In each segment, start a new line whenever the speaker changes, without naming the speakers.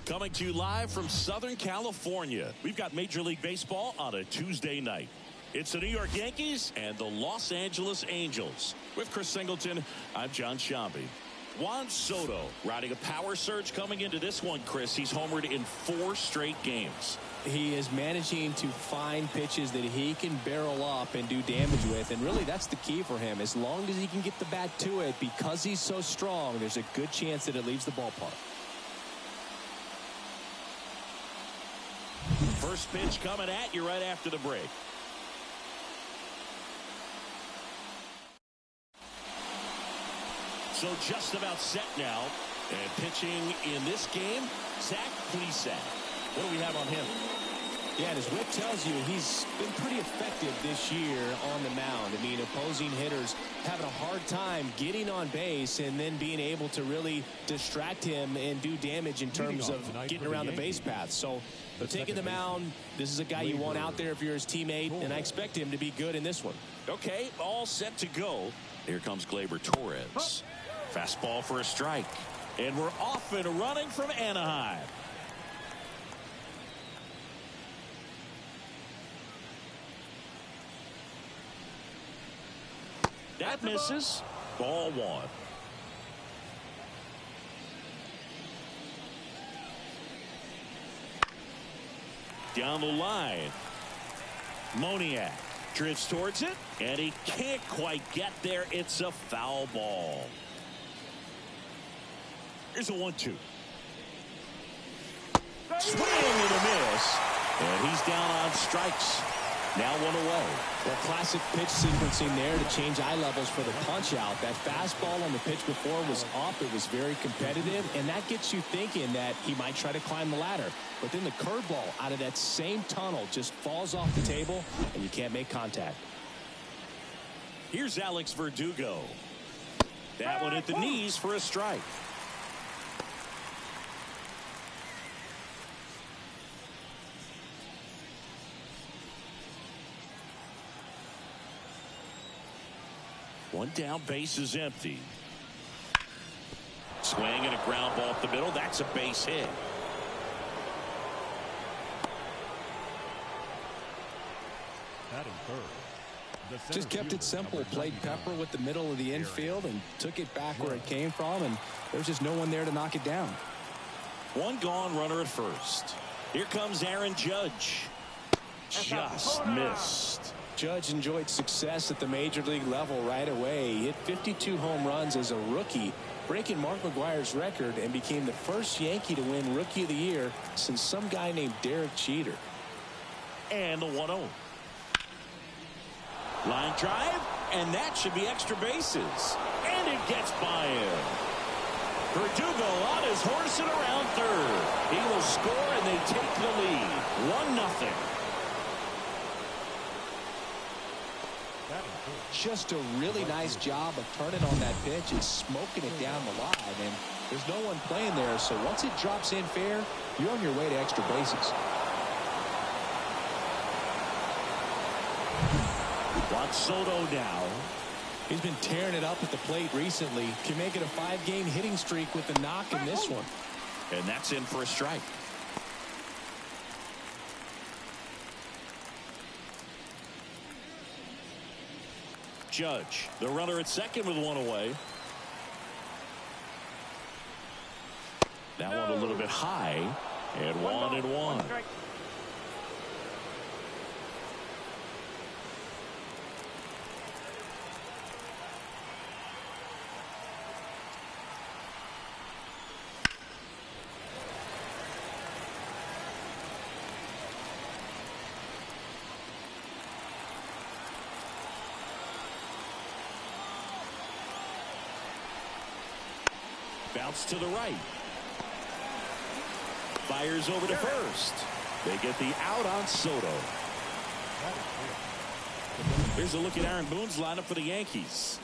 Coming to you live from Southern California. We've got Major League Baseball on a Tuesday night. It's the New York Yankees and the Los Angeles Angels. With Chris Singleton, I'm John Shambi. Juan Soto riding a power surge coming into this one, Chris. He's homered in 4 straight games.
He is managing to find pitches that he can barrel up and do damage with, and really that's the key for him. As long as he can get the bat to it, because he's so strong, there's a good chance that it leaves the ballpark.
First pitch coming at you right after the break. So just about set now. And pitching in this game, Zach Plesac. What do we have on him?
Yeah, and as Rick tells you, he's been pretty effective this year on the mound. I mean, opposing hitters having a hard time getting on base and then being able to really distract him and do damage in terms of getting around the base path. So taking the mound, this is a guy you want out there if you're his teammate, and I expect him to be good in this one.
Okay, all set to go. Here comes Gleyber Torres. Fastball for a strike. And we're off and running from Anaheim. That misses. Ball 1. Down the line. Moniak drifts towards it, and he can't quite get there. It's a foul ball. Here's a 1-2. Swing and a miss, and he's down on strikes. Now 1 away.
Well, classic pitch sequencing there to change eye levels for the punch out. That fastball on the pitch before was up. It was very competitive, and that gets you thinking that he might try to climb the ladder. But then the curveball out of that same tunnel just falls off the table, and you can't make contact.
Here's Alex Verdugo. That one at the knees for a strike. One down, base is empty. Swing and a ground ball up the middle. That's a base hit.
Just kept it simple. Played pepper with the middle of the infield and took it back where it came from, and there's just no one there to knock it down.
One gone, runner at first. Here comes Aaron Judge. Just missed.
Judge enjoyed success at the major league level right away. He hit 52 home runs as a rookie, breaking Mark McGwire's record, and became the first Yankee to win Rookie of the Year since some guy named Derek Jeter.
And the 1-0. Line drive, and that should be extra bases. And it gets by him. Verdugo on his horse and around third. He will score, and they take the lead. 1-0.
Just a really nice job of turning on that pitch and smoking it down the line, and there's no one playing there, so once it drops in fair, you're on your way to extra bases.
Juan Soto now.
He's been tearing it up at the plate recently. Can make it a 5-game hitting streak with the knock in this one.
And that's in for a strike. Judge, the runner at second with 1 away. That one a little bit high, and 1-1. Bounce to the right. Fires over to first. They get the out on Soto. Here's a look at Aaron Boone's lineup for the Yankees.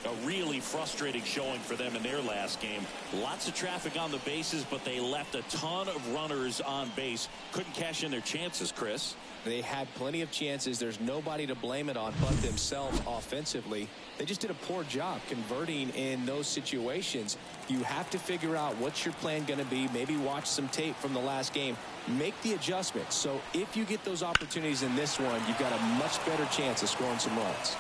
A really frustrating showing for them in their last game. Lots of traffic on the bases, but they left a ton of runners on base. Couldn't cash in their chances, Chris.
They had plenty of chances. There's nobody to blame it on but themselves offensively. They just did a poor job converting in those situations. You have to figure out what's your plan going to be. Maybe watch some tape from the last game. Make the adjustment. So if you get those opportunities in this one, you've got a much better chance of scoring some runs.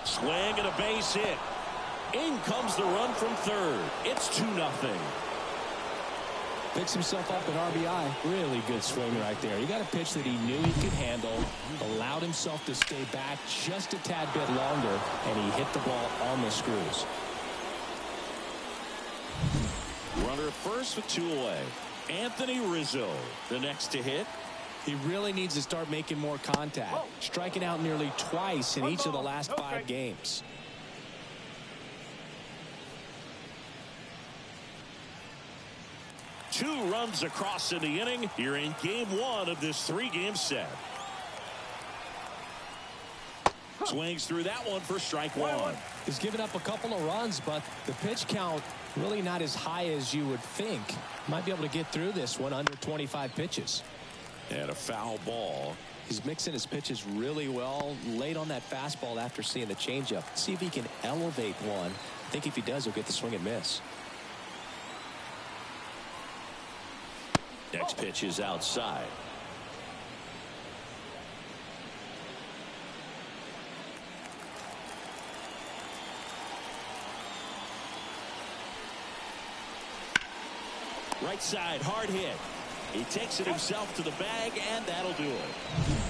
Swing and a base hit. In comes the run from third. It's 2-0.
Picks himself up at RBI. Really good swing right there. He got a pitch that he knew he could handle, allowed himself to stay back just a tad bit longer, and he hit the ball on the screws.
Runner at first with 2 away. Anthony Rizzo, the next to hit.
He really needs to start making more contact, striking out nearly twice in each of the last 5 games.
Two runs across in the inning here in game 1 of this 3-game set. Swings through that one for strike 1.
He's given up a couple of runs, but the pitch count really not as high as you would think. Might be able to get through this one under 25 pitches.
And a foul ball.
He's mixing his pitches really well. Late on that fastball after seeing the changeup. See if he can elevate one. I think if he does, he'll get the swing and miss.
Next pitch is outside. Right side, hard hit. He takes it himself to the bag, and that'll do it.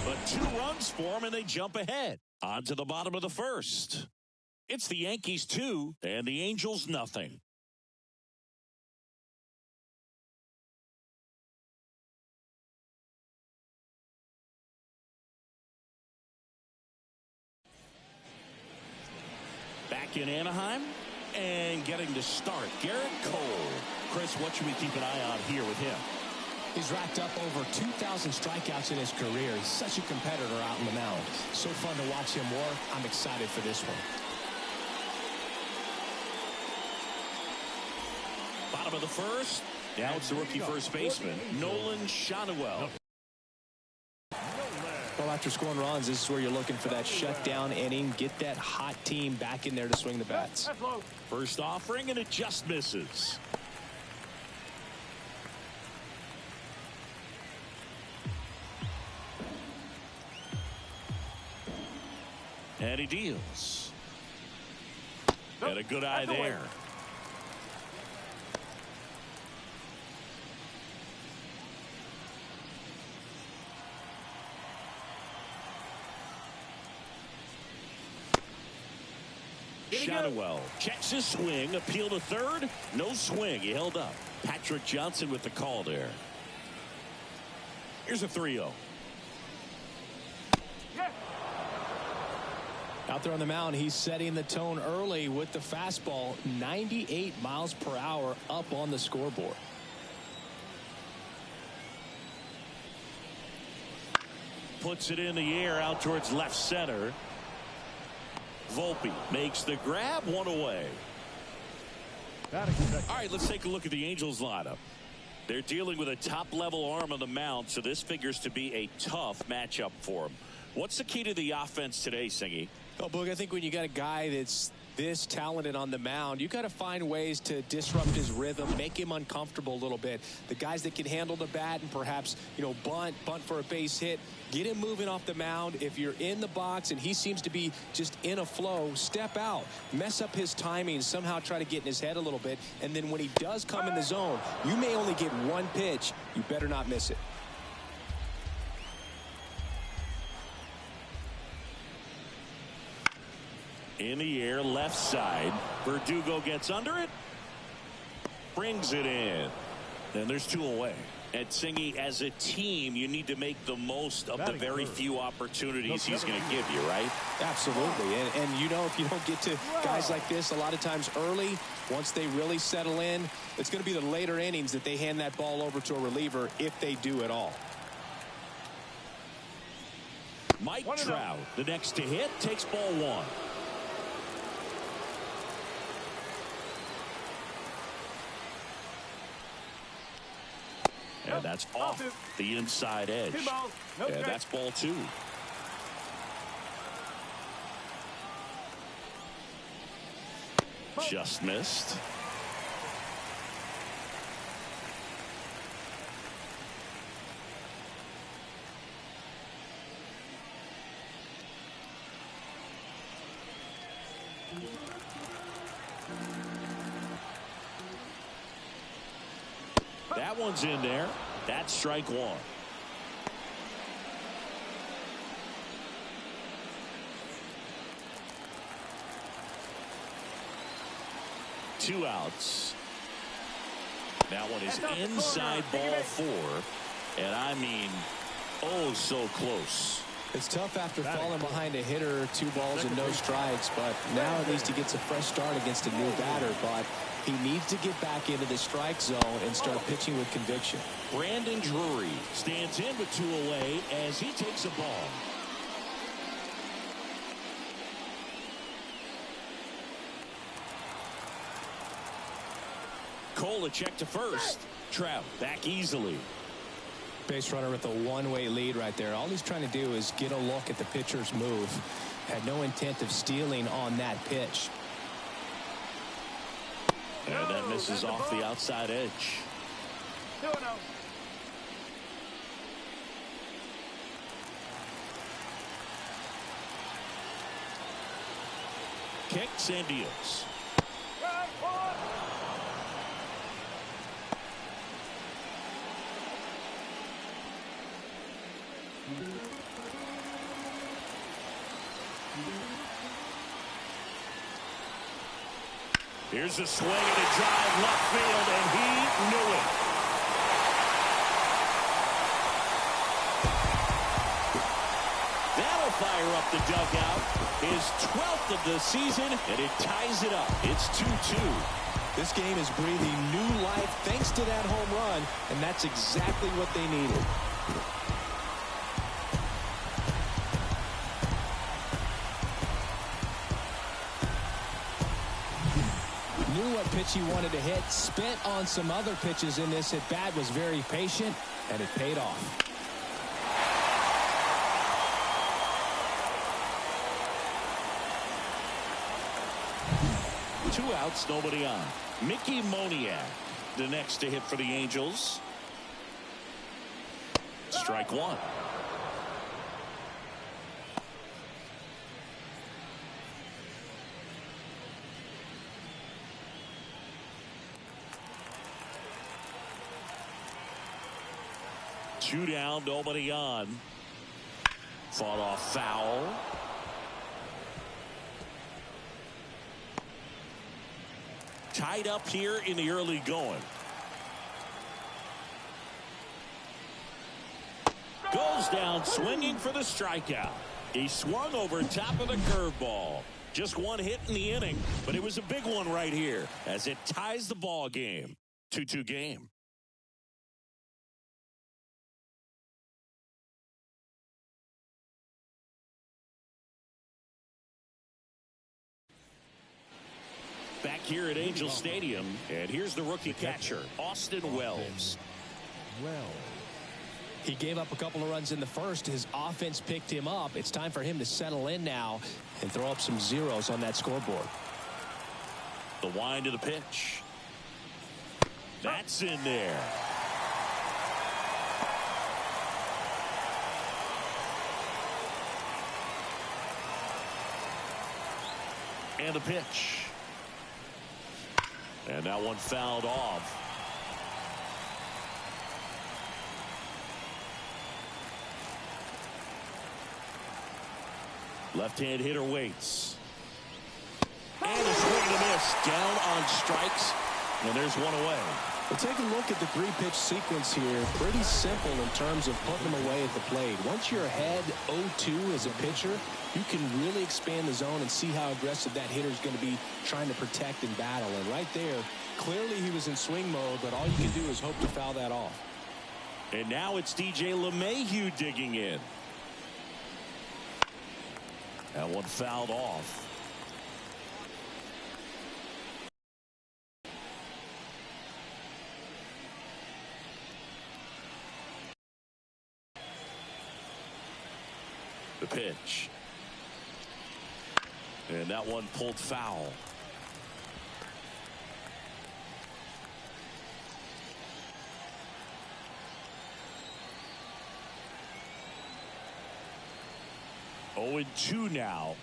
But 2 runs for him, and they jump ahead. On to the bottom of the first. It's the Yankees 2 and the Angels nothing. Back in Anaheim and getting to start, Garrett Cole. Chris, what should we keep an eye on here with him?
He's racked up over 2,000 strikeouts in his career. He's such a competitor out on the mound. So fun to watch him work. I'm excited for this one.
Bottom of the first. Now it's the rookie first baseman, Nolan Shotwell.
Well, after scoring runs, this is where you're looking for that shutdown inning. Get that hot team back in there to swing the bats.
First offering, and it just misses. And he deals. Got a good eye there. Shotwell checks his swing, appeal to third, no swing. He held up. Patrick Johnson with the call there. Here's a 3-0.
Out there on the mound, he's setting the tone early with the fastball. 98 miles per hour up on the scoreboard.
Puts it in the air out towards left center. Volpe makes the grab, 1 away. All right, let's take a look at the Angels lineup. They're dealing with a top-level arm on the mound, so this figures to be a tough matchup for them. What's the key to the offense today, Singy?
Oh, Boog, I think when you got a guy that's this talented on the mound, you got to find ways to disrupt his rhythm, make him uncomfortable a little bit. The guys that can handle the bat and perhaps, bunt for a base hit, get him moving off the mound. If you're in the box and he seems to be just in a flow, step out, mess up his timing, somehow try to get in his head a little bit. And then when he does come in the zone, you may only get one pitch. You better not miss it.
In the air, left side. Verdugo gets under it. Brings it in. And there's 2 away. And Singy, as a team, you need to make the most of the very few opportunities he's going to give you, right?
Absolutely. And you know, if you don't get to guys like this a lot of times early, once they really settle in, it's going to be the later innings that they hand that ball over to a reliever, if they do at all.
Mike Trout, the next to hit, takes ball 1. And that's off the inside edge. And that's ball 2. Just missed. That one's in there. That's strike 1. Two outs. That one is inside ball 4. And I mean, oh, so close.
It's tough after falling behind a hitter, 2 balls and no strikes, but now at least he gets a fresh start against a new batter. But he needs to get back into the strike zone and start pitching with conviction.
Brandon Drury stands in with 2 away as he takes a ball. Kolachek to first. Trout back easily.
Base runner with a one-way lead right there. All he's trying to do is get a look at the pitcher's move. Had no intent of stealing on that pitch.
And that misses off the outside edge.
2-0.
Kicks and deals. Here's a swing and a drive left field, and he knew it. That'll fire up the dugout. His 12th of the season, and it ties it up. It's 2-2.
This game is breathing new life thanks to that home run, and that's exactly what they needed. Knew what pitch he wanted to hit, spent on some other pitches in this at bat, was very patient, and it paid off.
Two outs, nobody on. Mickey Moniak, the next to hit for the Angels. Strike 1. Two down, nobody on. Fought off foul. Tied up here in the early going. Goes down swinging for the strikeout. He swung over top of the curveball. Just one hit in the inning, but it was a big one right here as it ties the ball game. 2-2 game. Back here at Angel Stadium, and here's the rookie catcher, Austin Wells.
He gave up a couple of runs in the first. His offense picked him up. It's time for him to settle in now and throw up some zeros on that scoreboard.
The wind of the pitch. That's in there. And the pitch. And that one fouled off. Left-hand hitter waits. And a swing and a miss. Down on strikes. And there's one away.
Well, take a look at the three-pitch sequence here. Pretty simple in terms of putting them away at the plate. Once you're ahead 0-2 as a pitcher, you can really expand the zone and see how aggressive that hitter is going to be trying to protect and battle. And right there, clearly he was in swing mode, but all you can do is hope to foul that off.
And now it's DJ LeMahieu digging in. That one fouled off. The pitch. And that one pulled foul. Oh, 2 now.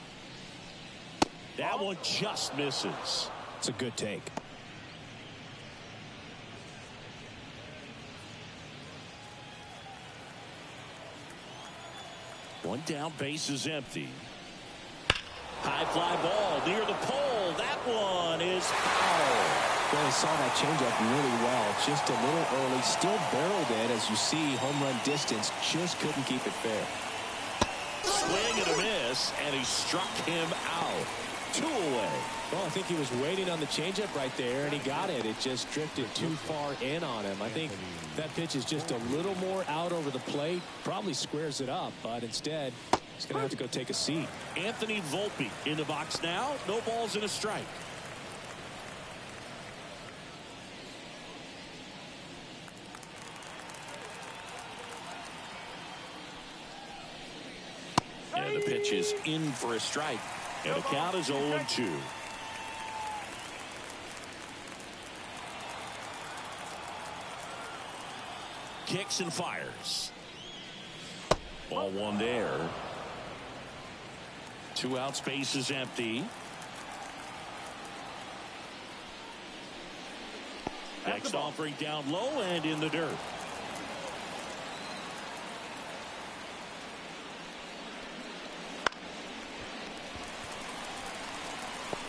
That one just misses.
It's a good take.
One down, base is empty. High fly ball near the pole. That one is foul.
Well, he saw that changeup really well. Just a little early. Still barreled in, as you see, home run distance. Just couldn't keep it fair.
Swing and a miss, and he struck him out. 2 away.
Well, I think he was waiting on the changeup right there, and he got it. It just drifted too far in on him. I think that pitch is just a little more out over the plate. Probably squares it up, but instead, he's going to have to go take a seat.
Anthony Volpe in the box now. No balls and a strike. And the pitch is in for a strike. And the count is 0-2. Kicks and fires. Ball 1 there. 2 out, space is empty. Next offering down low and in the dirt.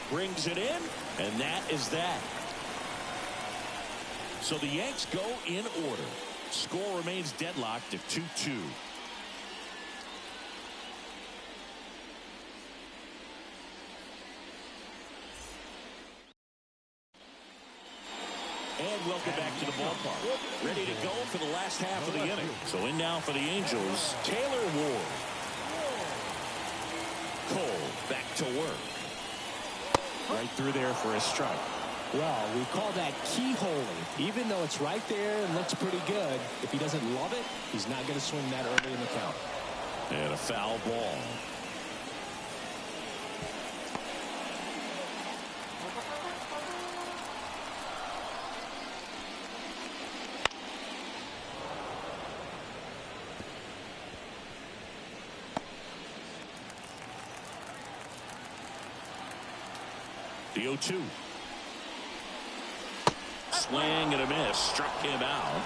Brings it in, and that is that. So the Yanks go in order. Score remains deadlocked at 2-2. And welcome back to the ballpark. Ready to go for the last half of the inning. So in now for the Angels, Taylor Ward. Cole back to work. Right through there for a strike.
Well, we call that keyholing. Even though it's right there and looks pretty good, if he doesn't love it, he's not going to swing that early in the count.
And a foul ball. The 0-2. Swing and a miss. Struck him out.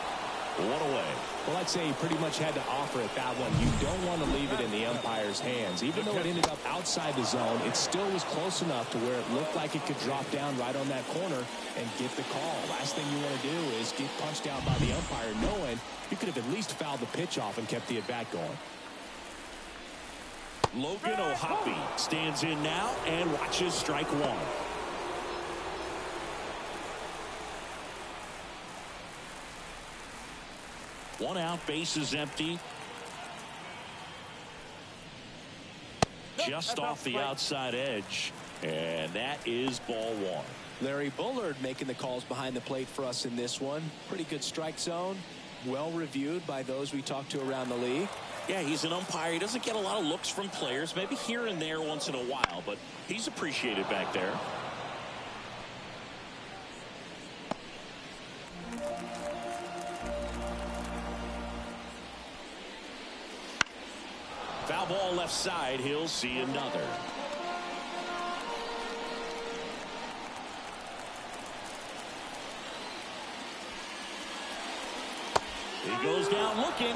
1 away.
Well, I'd say he pretty much had to offer it that one. You don't want to leave it in the umpire's hands. Even though it ended up outside the zone, it still was close enough to where it looked like it could drop down right on that corner and get the call. Last thing you want to do is get punched out by the umpire knowing you could have at least fouled the pitch off and kept the at-bat going.
Logan O'Hoppe stands in now and watches strike 1. 1 out, base is empty. Just off the outside edge, and that is ball 1.
Larry Bullard making the calls behind the plate for us in this one. Pretty good strike zone. Well reviewed by those we talked to around the league.
Yeah, he's an umpire. He doesn't get a lot of looks from players, maybe here and there once in a while, but he's appreciated back there. Foul ball left side. He'll see another. He goes down looking.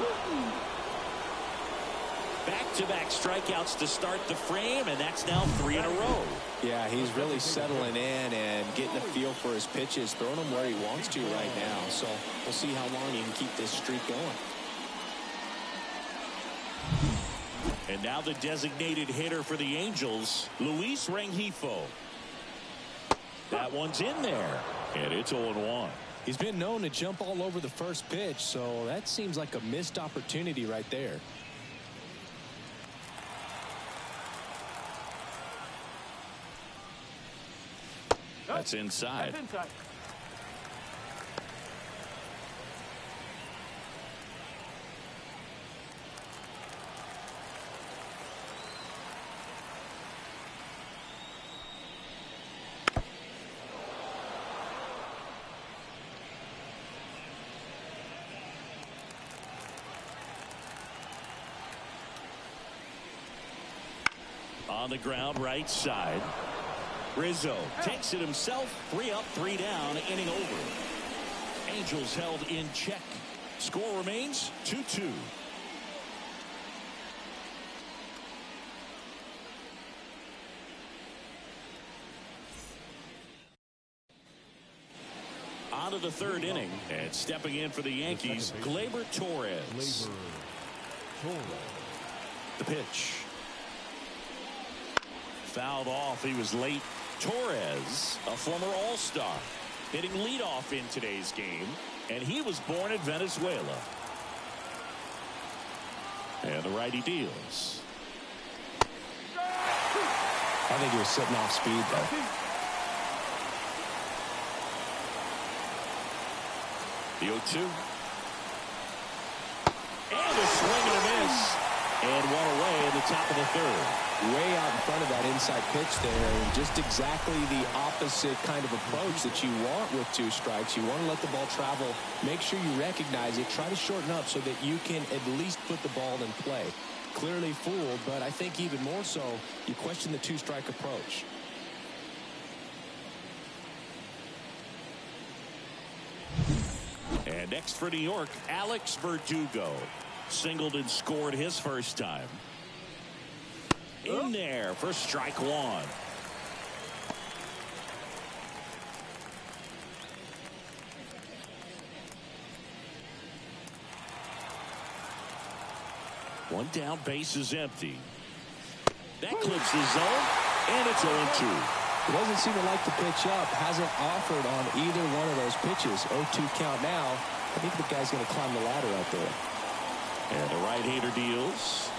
Back-to-back strikeouts to start the frame, and that's now 3 in a row.
Yeah, he's really settling in and getting a feel for his pitches, throwing them where he wants to right now. So we'll see how long he can keep this streak going.
And now the designated hitter for the Angels, Luis Rengifo. That one's in there, and it's 0-1.
He's been known to jump all over the first pitch, so that seems like a missed opportunity right there.
That's inside.
That's inside.
On the ground, right side. Rizzo takes it himself. 3 up, 3 down, inning over. Angels held in check. Score remains 2-2. On to the third inning, and stepping in for the Yankees, Gleyber Torres. The pitch. Fouled off. He was late. Torres, a former All-Star, hitting leadoff in today's game, and he was born in Venezuela. And the righty deals.
I think he was sitting off speed there.
The 0-2. And a swing and a miss. And one away in the top of the third.
Way out in front of that inside pitch there, and just exactly the opposite kind of approach that you want with 2 strikes. You want to let the ball travel, make sure you recognize it, try to shorten up so that you can at least put the ball in play. Clearly fooled, but I think even more so, you question the 2-strike approach.
And next for New York, Alex Verdugo. Singled and scored his first time. In there for strike 1. One down, base is empty. That clips the zone, and it's 0-2.
He doesn't seem to like to pitch up. Hasn't offered on either one of those pitches. 0-2 count now. I think the guy's going to climb the ladder out there.
And the right-hander deals.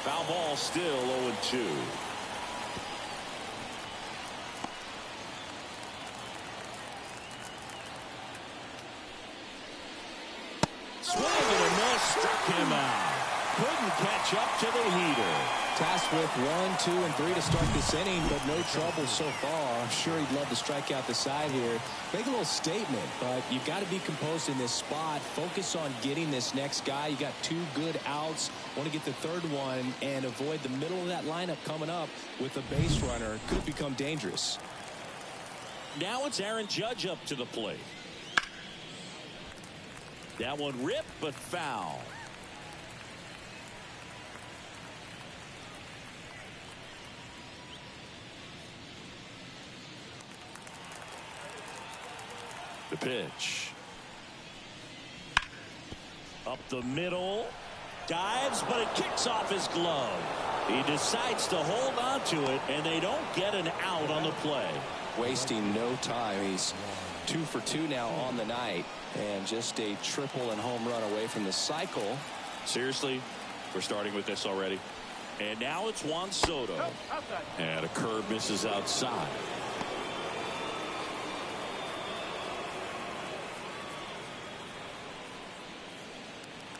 Foul ball, still 0-2. Swing and a miss, struck him out. Couldn't catch up to the heater.
Tasked with 1, 2, and 3 to start this inning, but no trouble so far. I'm sure he'd love to strike out the side here. Make a little statement, but you've got to be composed in this spot. Focus on getting this next guy. You got 2 good outs. Want to get the third one and avoid the middle of that lineup coming up with a base runner. Could become dangerous.
Now it's Aaron Judge up to the plate. That one ripped, but foul. The pitch. Up the middle. Dives, but it kicks off his glove. He decides to hold on to it, and they don't get an out on the play.
Wasting no time. He's 2 for 2 now on the night, and just a triple and home run away from the cycle.
Seriously, we're starting with this already. And now it's Juan Soto. And a curve misses outside.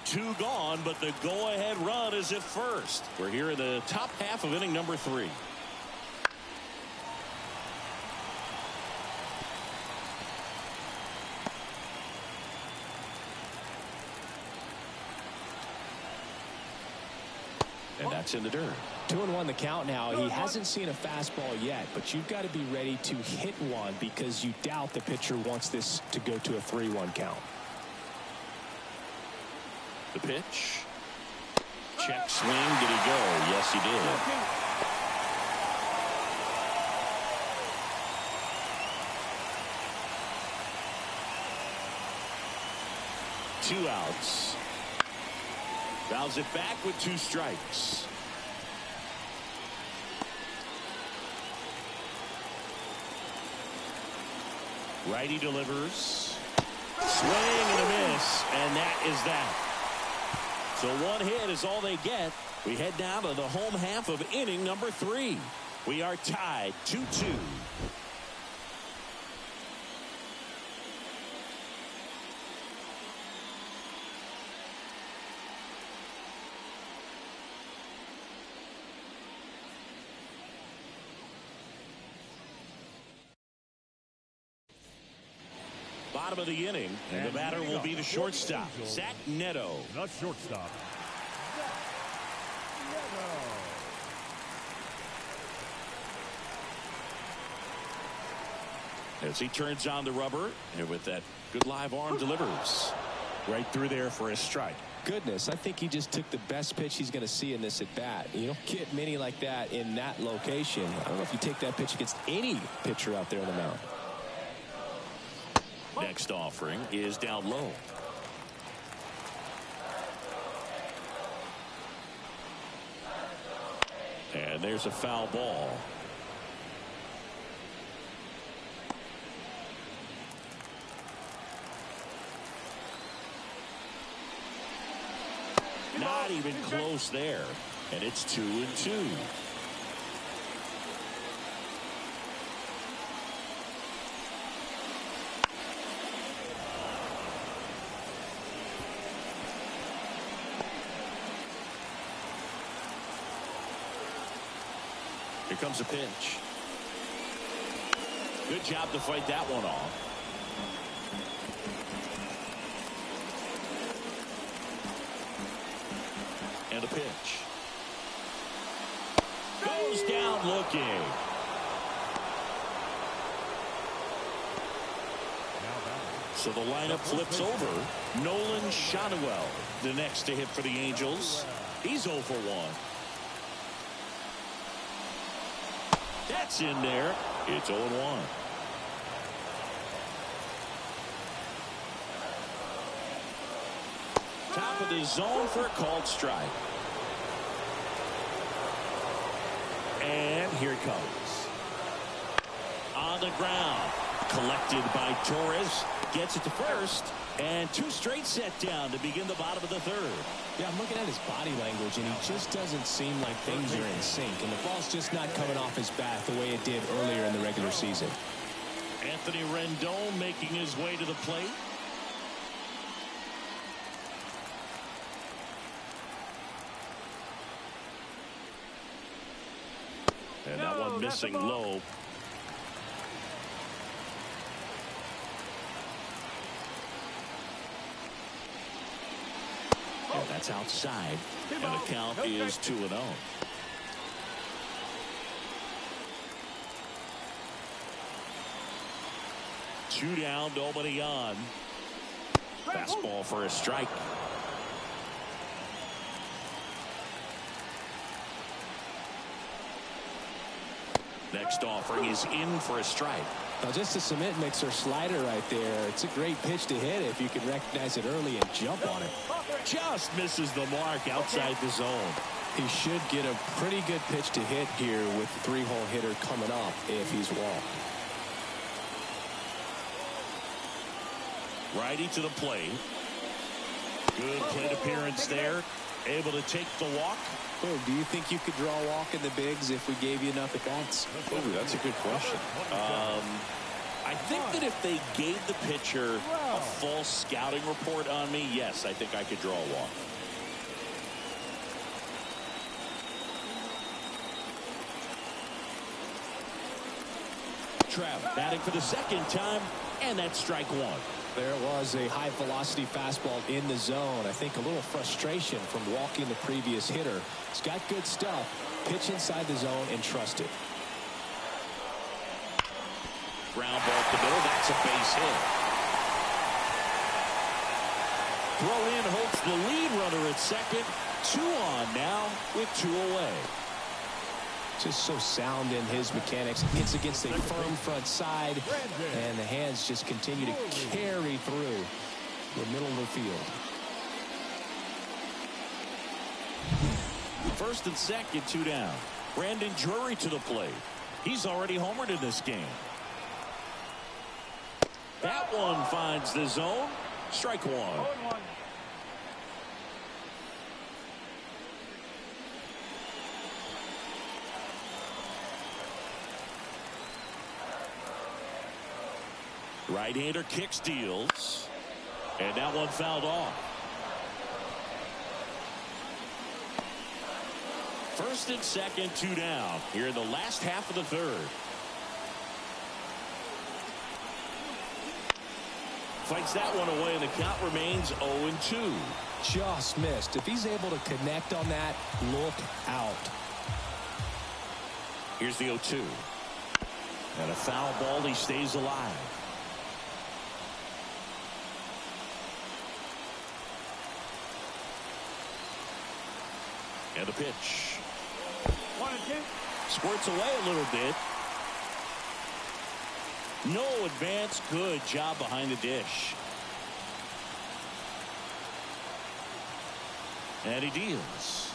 Two gone, but the go-ahead run is at first. We're here in the top half of inning number 3. And that's in the dirt.
2-1 the count now. He hasn't seen a fastball yet, but you've got to be ready to hit one because you doubt the pitcher wants this to go to a 3-1 count.
The pitch. Check swing. Did he go? Yes, he did. Two outs. Fouls it back with 2 strikes. Righty delivers. Swing and a miss, and that is that. So 1 hit is all they get. We head down to the home half of inning number 3. We are tied 2-2. Bottom of the inning, and the batter will be the shortstop, Zach Neto.
The shortstop.
As he turns on the rubber, and with that good live arm, delivers right through there for a strike.
Goodness, I think he just took the best pitch he's going to see in this at bat. You don't get many like that in that location. I don't know if you take that pitch against any pitcher out there on the mound.
Next offering is down low. And there's a foul ball. Not even close there. And it's 2-2. Here comes a pitch. Good job to fight that one off. And a pitch. Goes down looking. So the lineup flips over. Nolan Shotwell, the next to hit for the Angels. He's 0 for 1. That's in there. It's 0-1. Top of the zone for a called strike. And here it comes. On the ground. Collected by Torres. Gets it to first. And 2 straight set down to begin the bottom of the 3rd.
Yeah, I'm looking at his body language, and he just doesn't seem like things are in sync. And the ball's just not coming off his bat the way it did earlier in the regular season.
Anthony Rendon making his way to the plate. And that one missing low. And that's outside. And the count is 2-0. Two down, nobody on. Fastball for a strike. Next offering is in for a strike.
Now just a cement mixer slider right there. It's a great pitch to hit if you can recognize it early and jump on it.
Just misses the mark outside the zone.
He should get a pretty good pitch to hit here with the 3-hole hitter coming up if he's walked.
Righty to the plate. Good plate appearance there. Able to take the walk.
Oh, do you think you could draw a walk in the bigs if we gave you enough at bats?
Oh, that's a good question. I think that if they gave the pitcher a full scouting report on me, yes, I think I could draw a walk. Trav batting for the second time, and that's strike 1.
There was a high velocity fastball in the zone. I think a little frustration from walking the previous hitter. He's got good stuff. Pitch inside the zone and trust it.
Ground ball to the middle. That's a base hit. Throw in holds the lead runner at second. 2 on now with 2 away.
Just so sound in his mechanics. Hits against a firm front side, and the hands just continue to carry through the middle of the field.
First and second, 2 down. Brandon Drury to the plate. He's already homered in this game. That one finds the zone. Strike 1. Right-hander kicks, deals, and that one fouled off. First and second, 2 down here in the last half of the third. Fights that one away, and the count remains 0-2.
Just missed. If he's able to connect on that, look out.
Here's the 0-2. And a foul ball. He stays alive. And a pitch.
1-2.
Squirts away a little bit. No advance. Good job behind the dish. And he deals.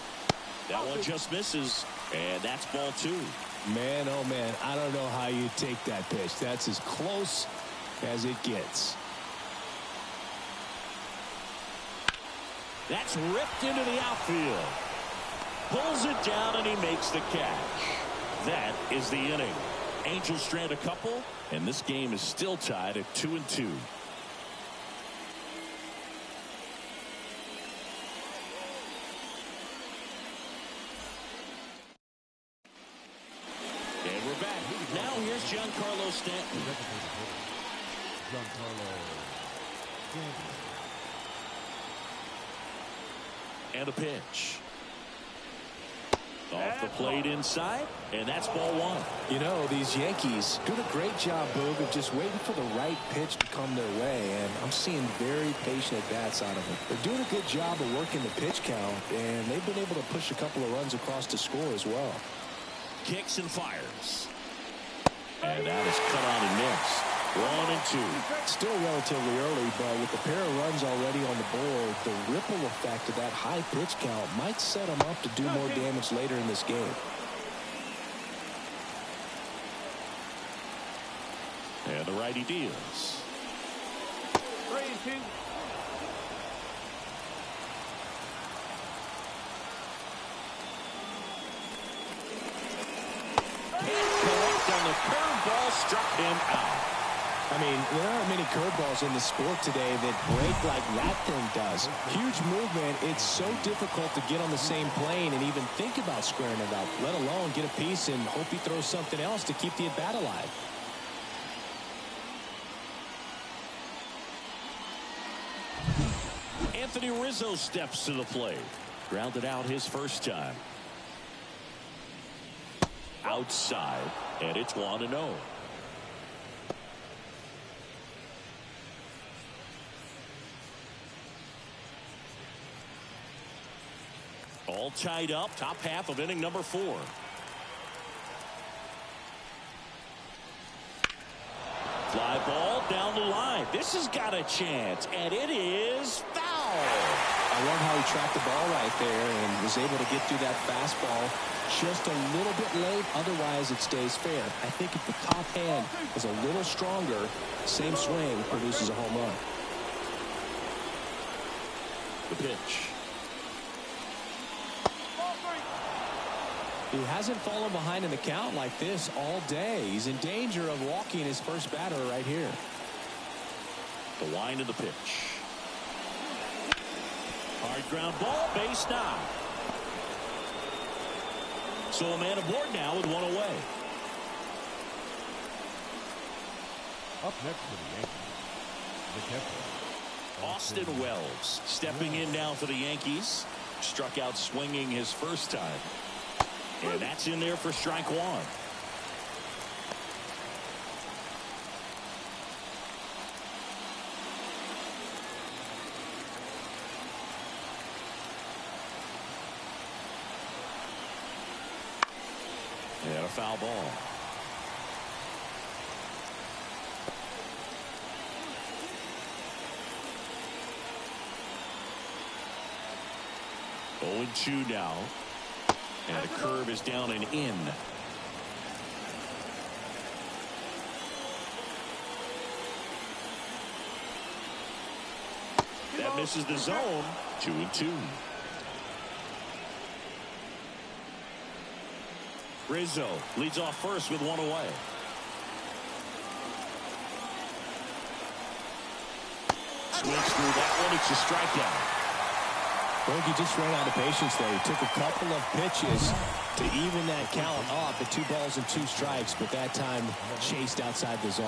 That one just misses. And that's ball 2.
Man, oh man, I don't know how you take that pitch. That's as close as it gets.
That's ripped into the outfield. Pulls it down, and he makes the catch. That is the inning. Angels strand a couple, and this game is still tied at 2-2. And we're back. Now here's Giancarlo Stanton. And a pitch. Off the plate inside, and that's ball 1.
You know, these Yankees doing a great job, Boog, of just waiting for the right pitch to come their way, and I'm seeing very patient at-bats out of them. They're doing a good job of working the pitch count, and they've been able to push a couple of runs across to score as well.
Kicks and fires. And that is cut on and missed. 1-2.
Still relatively early, but with a pair of runs already on the board, the ripple effect of that high pitch count might set them up to do more damage later in this game.
And the righty deals.
3-2.
Can't collect on the curveball, struck him out.
I mean, there aren't many curveballs in the sport today that break like that thing does. Huge movement. It's so difficult to get on the same plane and even think about squaring it up, let alone get a piece and hope he throws something else to keep the at-bat alive.
Anthony Rizzo steps to the plate. Grounded out his first time. Outside, and it's 1-0. All tied up, top half of inning number 4. Fly ball down the line. This has got a chance, and it is foul.
I love how he tracked the ball right there and was able to get through that fastball just a little bit late. Otherwise, it stays fair. I think if the top hand is a little stronger, same swing produces a home run.
The pitch.
He hasn't fallen behind in the count like this all day. He's in danger of walking his first batter right here.
The wind of the pitch. Hard ground ball, base knock. So a man aboard now with 1 away.
Up next for the Yankees, the catcher,
Austin Wells stepping in now for the Yankees. Struck out swinging his first time. And that's in there for strike 1. And a foul ball. Oh, 0-2 now. And the curve is down and in. That misses the zone. 2-2. Rizzo leads off first with one away. Swings through that one. It's a strikeout.
Well, he just ran out of patience there. He took a couple of pitches to even that count off at 2 balls and 2 strikes, but that time chased outside the zone.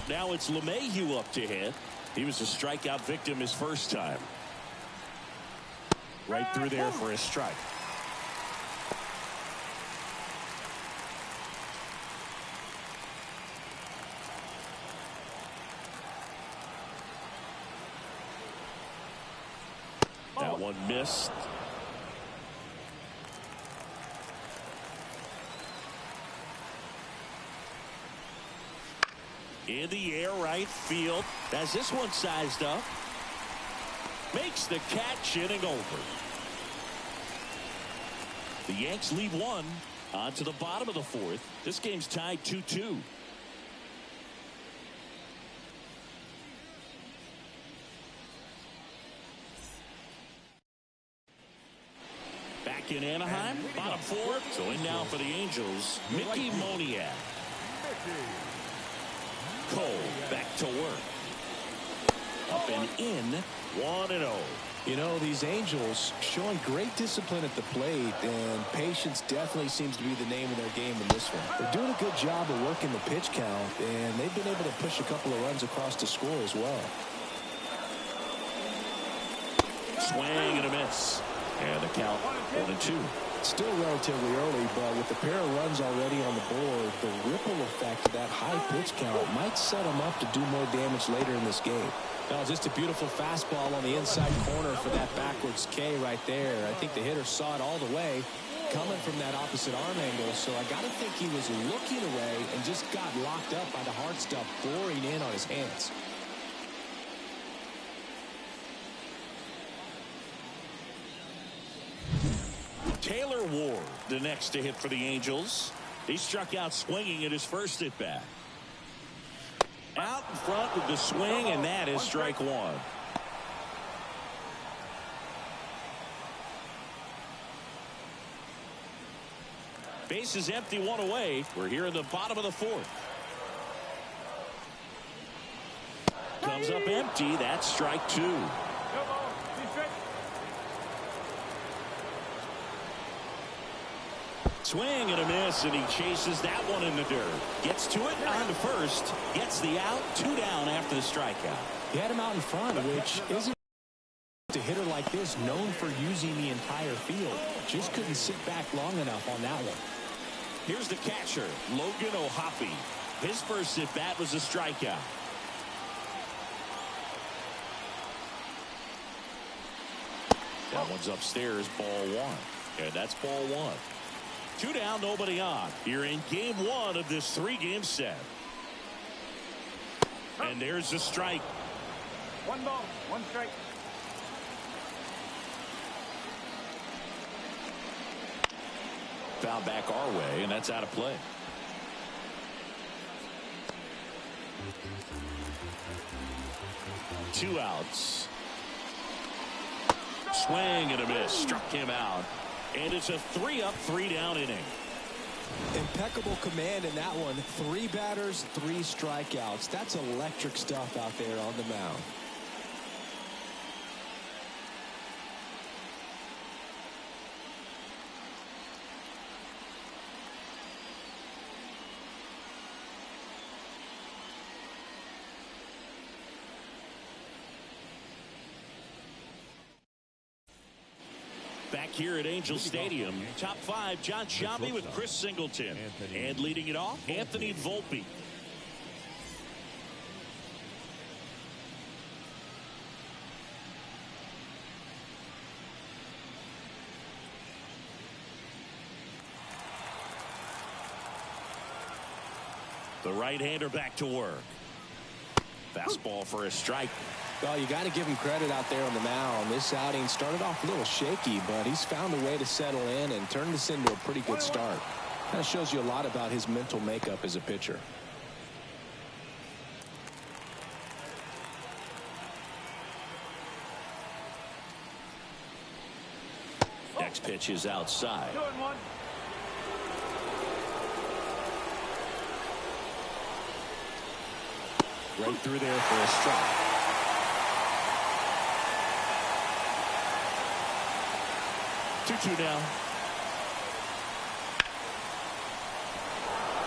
Now it's LeMahieu up to hit. He was a strikeout victim his first time. Right through there for a strike. That one missed. In the air, right field. As this one sized up. Makes the catch, inning over. The Yanks lead 1 on to the bottom of the 4th. This game's tied 2-2. Back in Anaheim, bottom 4. So in now for the Angels, Mickey Moniak. Cole back to work. Up and in, 1-0.
You know, these Angels showing great discipline at the plate, and patience definitely seems to be the name of their game in this one. They're doing a good job of working the pitch count, and they've been able to push a couple of runs across the score as well.
Swing and a miss. And the count 1-2.
Still relatively early, but with a pair of runs already on the board, the ripple effect of that high pitch count might set them up to do more damage later in this game. Well, just a beautiful fastball on the inside corner for that backwards K right there. I think the hitter saw it all the way coming from that opposite arm angle, so I got to think he was looking away and just got locked up by the hard stuff boring in on his hands.
Taylor Ward, the next to hit for the Angels. He struck out swinging at his first at bat. Out in front with the swing, and that is strike 1. Base is empty, 1 away. We're here in the bottom of the 4th. Comes up empty. That's strike 2. Swing and a miss, and he chases that one in the dirt. Gets to it on to first. Gets the out. 2 down after the strikeout.
He had him out in front, which isn't a hitter like this known for using the entire field. Just couldn't sit back long enough on that one.
Here's the catcher, Logan O'Hoppe. His first at bat was a strikeout. That one's upstairs, ball 1. And that's ball 1. 2 down, nobody on. Here in game 1 of this 3-game set. And there's the strike.
1 ball, 1 strike.
Foul back our way, and that's out of play. Two outs. Swing and a miss. Struck him out. And it's a 3-up, 3-down inning.
Impeccable command in that one. 3 batters, 3 strikeouts. That's electric stuff out there on the mound.
Back here at Angel Stadium, top 5, John Sciambi with Chris Singleton. And leading it off, Anthony Volpe. The right-hander back to work. Fastball for a strike.
Well, you got to give him credit out there on the mound. This outing started off a little shaky, but he's found a way to settle in and turn this into a pretty good start. That shows you a lot about his mental makeup as a pitcher.
Next pitch is outside.
2-1.
Right through there for a strike.
2-2 now.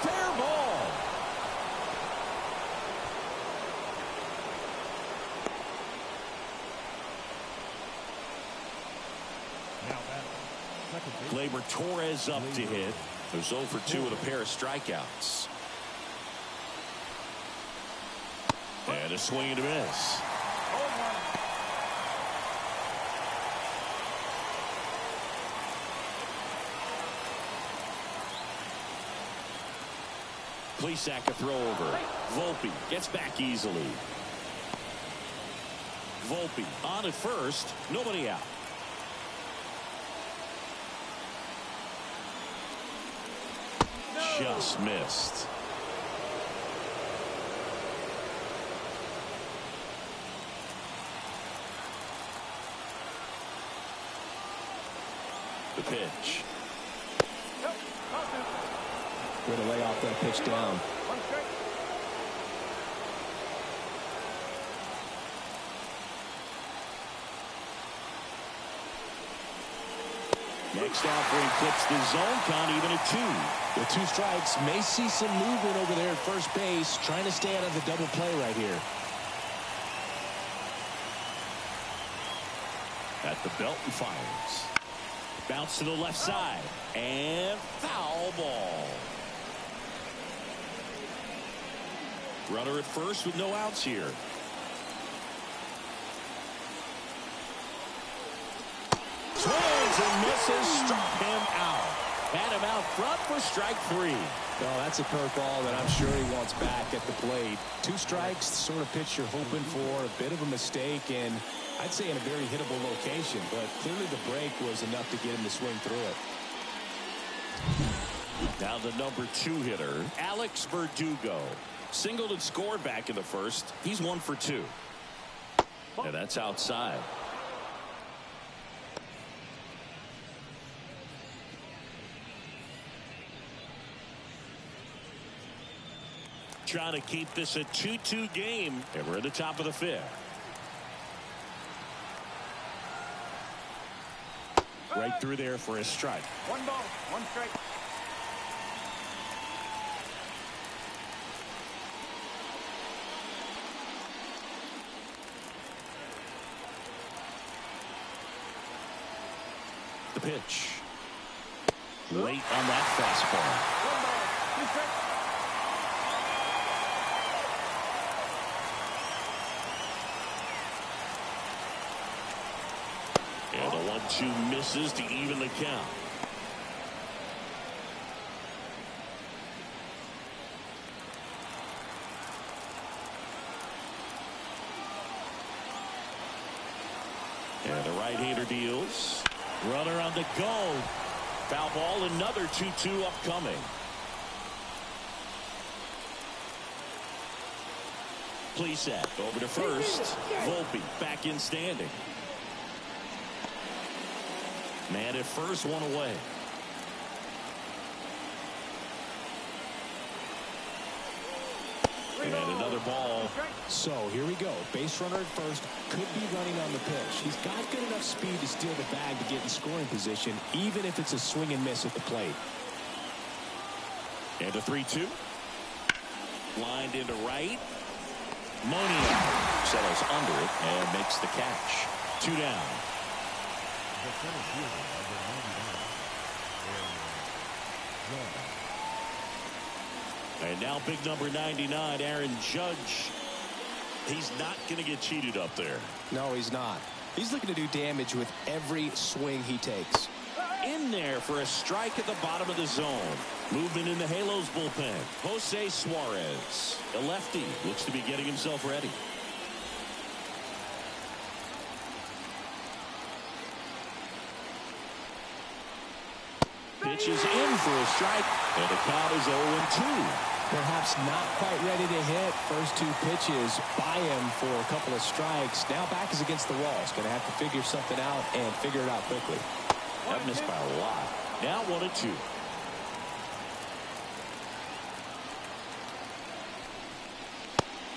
Fair ball.
Gleyber Torres up to hit. There's 0 for 2 with a pair of strikeouts. And a swing and a miss.
0-1.
Plesac a throw over. Volpe gets back easily. Volpe on at first. Nobody out. Just missed. The pitch.
Way to lay off that pitch down.
1 strike.
Next out for him clips the zone count even at 2.
With 2 strikes, may see some movement over there at first base, trying to stay out of the double play right here.
At the belt and fires. Bounce to the left side. And foul ball. Runner at first with no outs here. Swings and misses. Struck him out. Had him out front for strike 3.
Well, that's a curveball that I'm sure he wants back at the plate. 2 strikes, the sort of pitch you're hoping for. A bit of a mistake, and I'd say in a very hittable location. But clearly the break was enough to get him to swing through it.
Now the number 2 hitter, Alex Verdugo. Singled and scored back in the first. He's 1 for 2. And that's outside. Trying to keep this a 2-2 game. And we're at the top of the 5th. Right through there for a strike.
1 ball, 1 strike.
The pitch. Late on that fastball.
1 ball, 2 strikes.
And the 1-2 misses to even the count. And the right-hander deals. Runner on the go. Foul ball, another 2-2 upcoming. Plesac over to first. Volpe back in standing. Man at first, 1 away. And another ball.
So here we go. Base runner at first, could be running on the pitch. He's got good enough speed to steal the bag to get in scoring position, even if it's a swing and miss at the plate.
And a 3-2. Lined into right. Monia settles under it and makes the catch. 2 down. And now big number 99, Aaron Judge. He's not going to get cheated up there.
No, he's not. He's looking to do damage with every swing he takes.
In there for a strike at the bottom of the zone. Movement in the Halos bullpen. Jose Suarez, the lefty, looks to be getting himself ready. Pitches in for a strike, and the count is 0-2.
Perhaps not quite ready to hit. First two pitches by him for a couple of strikes. Now back is against the wall. He's going to have to figure something out and figure it out quickly.
That missed by a lot. Now 1-2.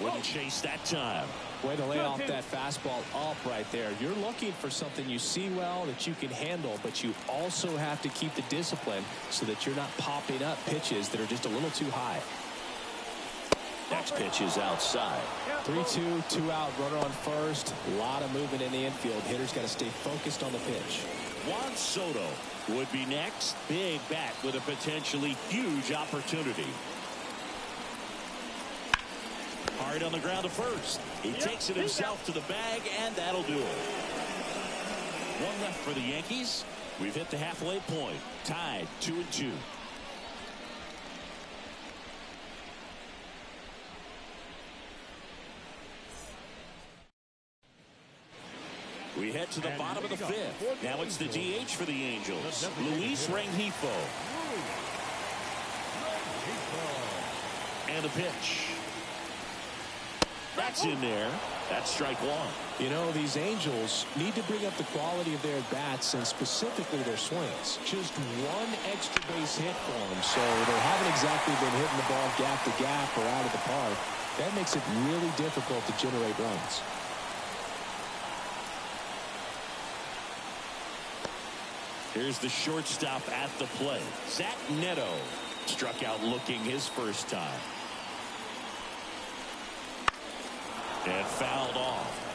Wouldn't chase that time.
Way to lay off that fastball up right there. You're looking for something you see well that you can handle, but you also have to keep the discipline so that you're not popping up pitches that are just a little too high.
Next pitch is outside.
3-2, 2 out, runner on first. A lot of movement in the infield. Hitter's got to stay focused on the pitch.
Juan Soto would be next. Big bat with a potentially huge opportunity. Hard on the ground to first. He takes it himself to the bag, and that'll do it. One left for the Yankees. We've hit the halfway point. Tied 2-2. We head to the bottom of the fifth. Now it's the DH for the Angels, Luis Rengifo. And a pitch. That's in there. That's strike one.
You know, these Angels need to bring up the quality of their bats and specifically their swings. Just one extra base hit for them, so they haven't exactly been hitting the ball gap to gap or out of the park. That makes it really difficult to generate runs.
Here's the shortstop at the plate. Zach Neto struck out looking his first time. And fouled off.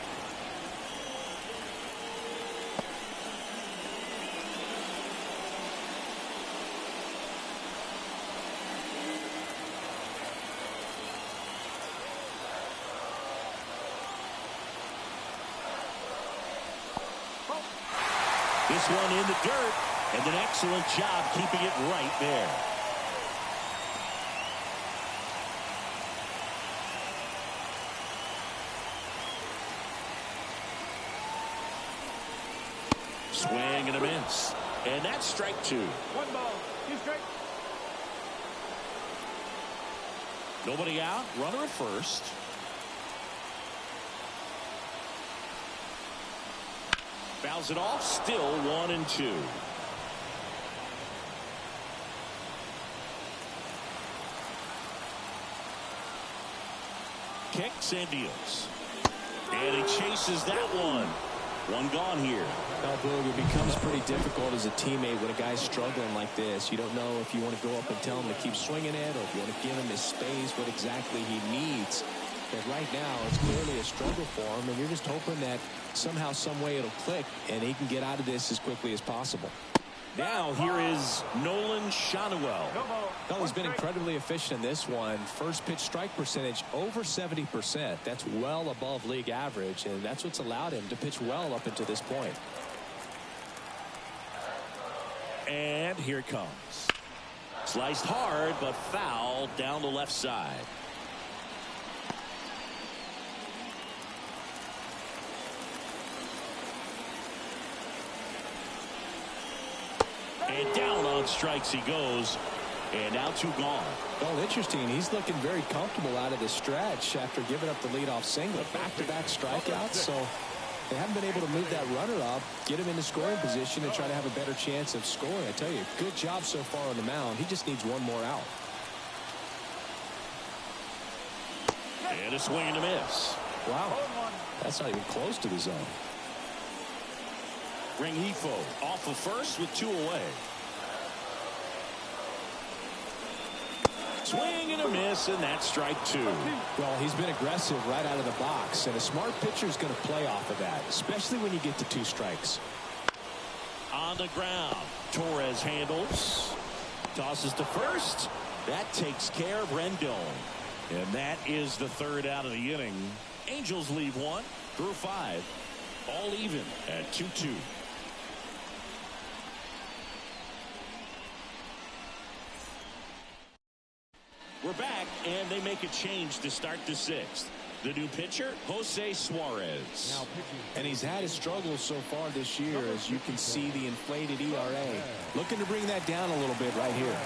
This one in the dirt, and an excellent job keeping it right there. Swing and a miss. And that's strike two.
1 ball, 2 strikes.
Nobody out. Runner at first. Fouls it off. Still 1-2. Kicks and deals. And he chases that one. One gone here.
Now, Boog, it becomes pretty difficult as a teammate when a guy's struggling like this. You don't know if you want to go up and tell him to keep swinging it or if you want to give him his space, what exactly he needs. But right now, it's clearly a struggle for him, and you're just hoping that somehow, some way it'll click, and he can get out of this as quickly as possible.
Now here is Nolan Schanuel.
Well, he's been incredibly efficient in this one. First pitch strike percentage over 70%. That's well above league average, and that's what's allowed him to pitch well up until this point.
And here it comes. Sliced hard, but foul down the left side. And down on strikes he goes. And now 2 gone.
Well, interesting. He's looking very comfortable out of the stretch after giving up the leadoff single. Back-to-back strikeouts, so they haven't been able to move that runner up, get him into scoring position, and try to have a better chance of scoring. I tell you, good job so far on the mound. He just needs one more out.
And a swing and a miss.
Wow. That's not even close to the zone.
Rengifo off of first with 2 away. Swing and a miss, and that's strike 2.
Well, he's been aggressive right out of the box, and a smart pitcher is going to play off of that, especially when you get to 2 strikes.
On the ground, Torres handles. Tosses to first. That takes care of Rendon. And that is the 3rd out of the inning. Angels leave 1 through 5. All even at 2-2. make a change to start the sixth. The new pitcher, Jose Suarez.
And he's had his struggles so far this year, as you can see the inflated ERA. Looking to bring that down a little bit right here.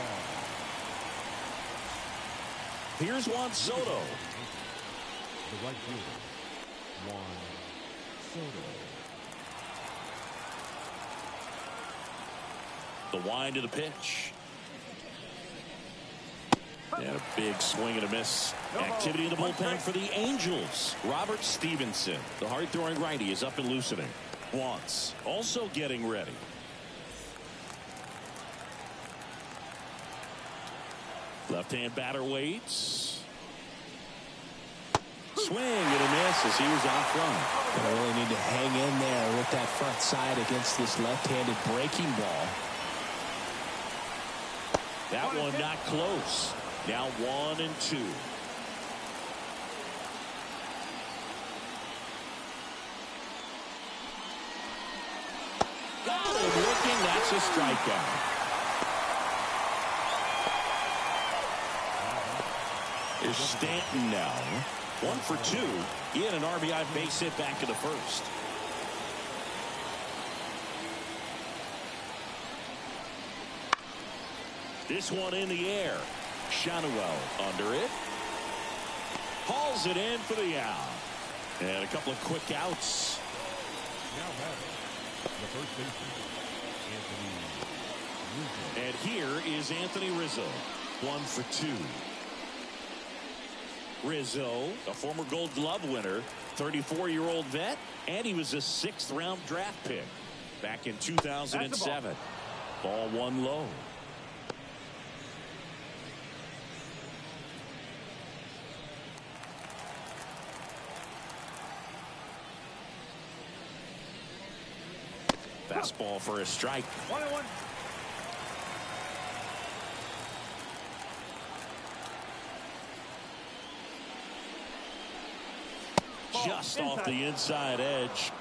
Here's Juan Soto.
The right fielder, Juan Soto.
The wind to the pitch. And a big swing and a miss. Activity in the bullpen for the Angels. Robert Stevenson, the hard-throwing righty, is up and loosening. Wants also getting ready. Left-hand batter waits. Swing and a miss as he was out front.
Gonna really need to hang in there with that front side against this left-handed breaking ball.
That one not close. Now 1-2. Got him looking. That's a strikeout. Is Stanton now 1 for 2. He had an RBI base hit back in the first. This one in the air. Shanuel under it. Hauls it in for the out. And a couple of quick outs.
Now batting, the first baseman, Anthony Rizzo.
And here is Anthony Rizzo. 1 for 2. Rizzo, a former Gold Glove winner, 34-year-old vet, and he was a 6th-round draft pick back in 2007. Ball 1 low. Fastball for a strike.
1-1.
Just off the inside edge.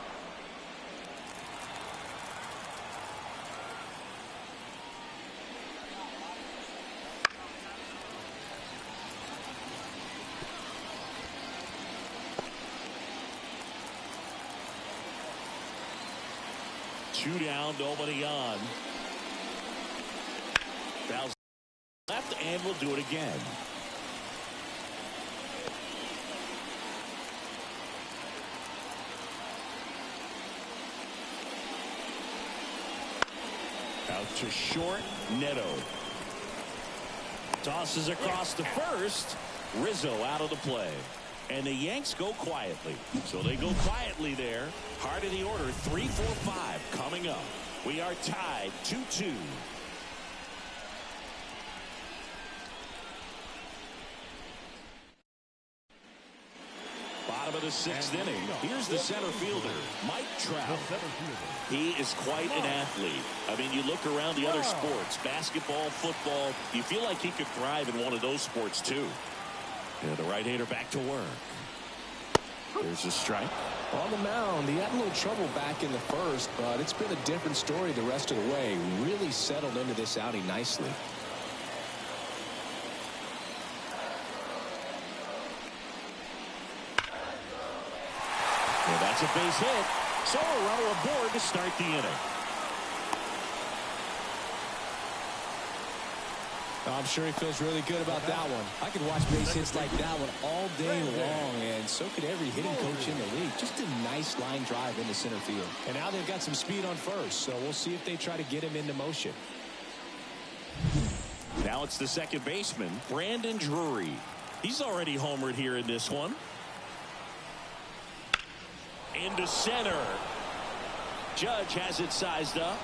Two down, nobody on. Fouls left, and we'll do it again. Out to short, Neto. Tosses across the first. Rizzo out of the play. And the Yanks go quietly. So they go quietly there. Heart of the order, 3-4-5 coming up. We are tied 2-2. Bottom of the 6th inning. Here's the center fielder, Mike Trout. He is quite an athlete. I mean, you look around the other sports, basketball, football, you feel like he could thrive in one of those sports too. And the right-hander back to work. There's a strike.
On the mound, he had a little trouble back in the first, but it's been a different story the rest of the way. Really settled into this outing nicely.
Well, that's a base hit. So a runner aboard to start the inning.
I'm sure he feels really good about that one. I could watch base hits like that one all day long, and so could every hitting coach in the league. Just a nice line drive into center field. And now they've got some speed on first, so we'll see if they try to get him into motion.
Now it's the second baseman, Brandon Drury. He's already homered here in this one. Into center. Judge has it sized up.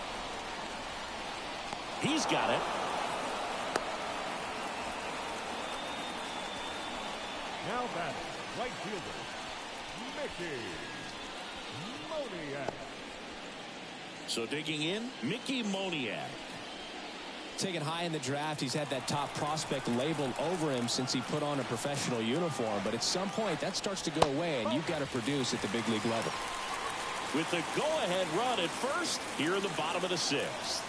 He's got it.
Now batting, right fielder, Mickey Moniak.
So digging in, Mickey Moniak.
Taken high in the draft, he's had that top prospect labeled over him since he put on a professional uniform. But at some point, that starts to go away, and you've got to produce at the big league level.
With the go-ahead run at first, here in the bottom of the 6th.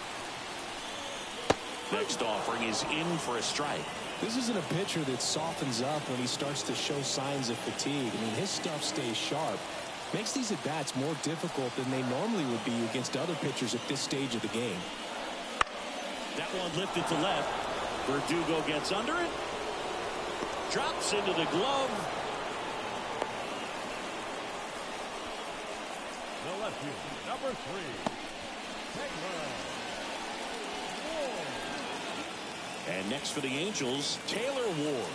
Next offering is in for a strike.
This isn't a pitcher that softens up when he starts to show signs of fatigue. I mean, his stuff stays sharp. Makes these at-bats more difficult than they normally would be against other pitchers at this stage of the game.
That one lifted to left. Verdugo gets under it. Drops into the glove.
The left fielder, number 3, Taylor Ward.
And next for the Angels, Taylor Ward.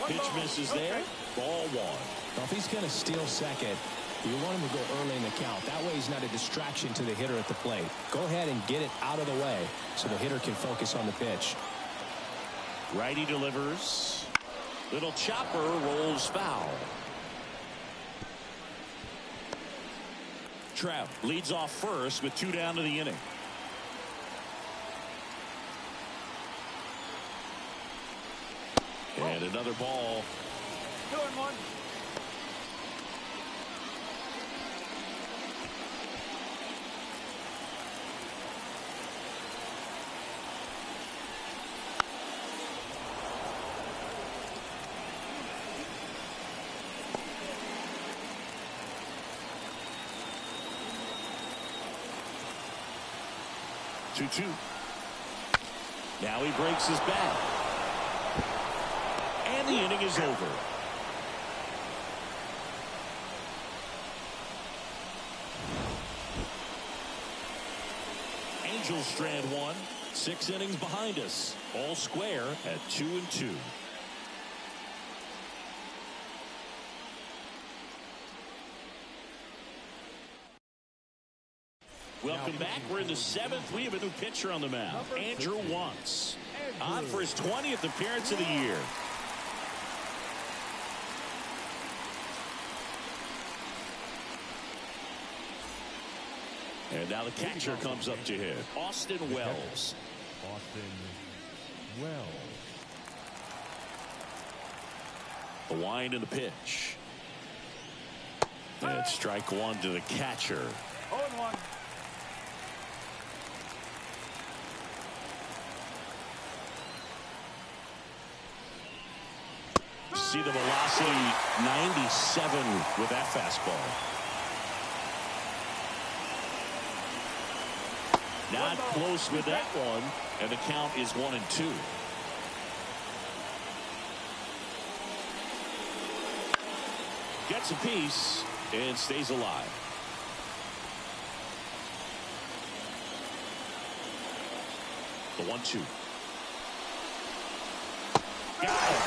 Pitch misses there. Ball 1.
Well, if he's going to steal second, you want him to go early in the count. That way he's not a distraction to the hitter at the plate. Go ahead and get it out of the way so the hitter can focus on the pitch.
Righty delivers. Little chopper rolls foul. Trout leads off first with 2 down to the inning. And another ball.
2-1.
Two. Now he breaks his bat. And the inning is over. Angels strand 1. 6 innings behind us. All square at 2-2. Welcome back. We're in the 7th. We have a new pitcher on the mound. Andrew Wantz. On for his 20th appearance of the year. And now the catcher comes up to hit. Austin Wells. The wind and the pitch. And strike 1 to the catcher.
0-1.
See the velocity 97 with that fastball. Not close with that one, and the count is 1-2. Gets a piece and stays alive. The 1-2. Got it.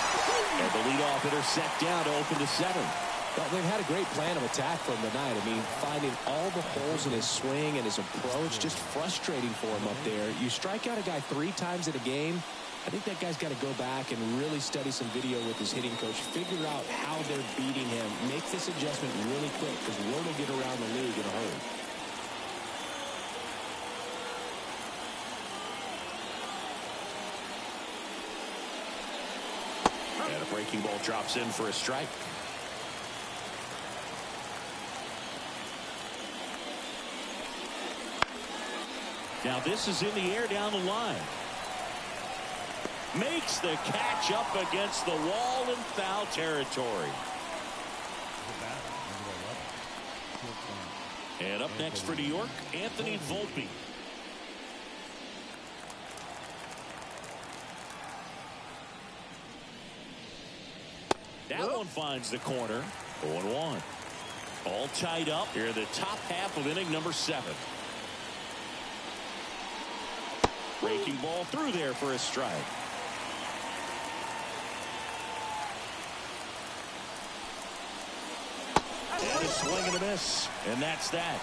And the leadoff hitter set down to open the 7th.
Well, they've had a great plan of attack for him tonight. I mean, finding all the holes in his swing and his approach, just frustrating for him up there. You strike out a guy 3 times in a game, I think that guy's got to go back and really study some video with his hitting coach, figure out how they're beating him, make this adjustment really quick, because word will get around the league in a hurry.
And a breaking ball drops in for a strike. Now this is in the air down the line. Makes the catch up against the wall in foul territory. And up next for New York, Anthony Volpe. That one finds the corner. 0-1. All tied up here in the top half of inning number 7. Breaking ball through there for a strike. And a swing and a miss. And that's that.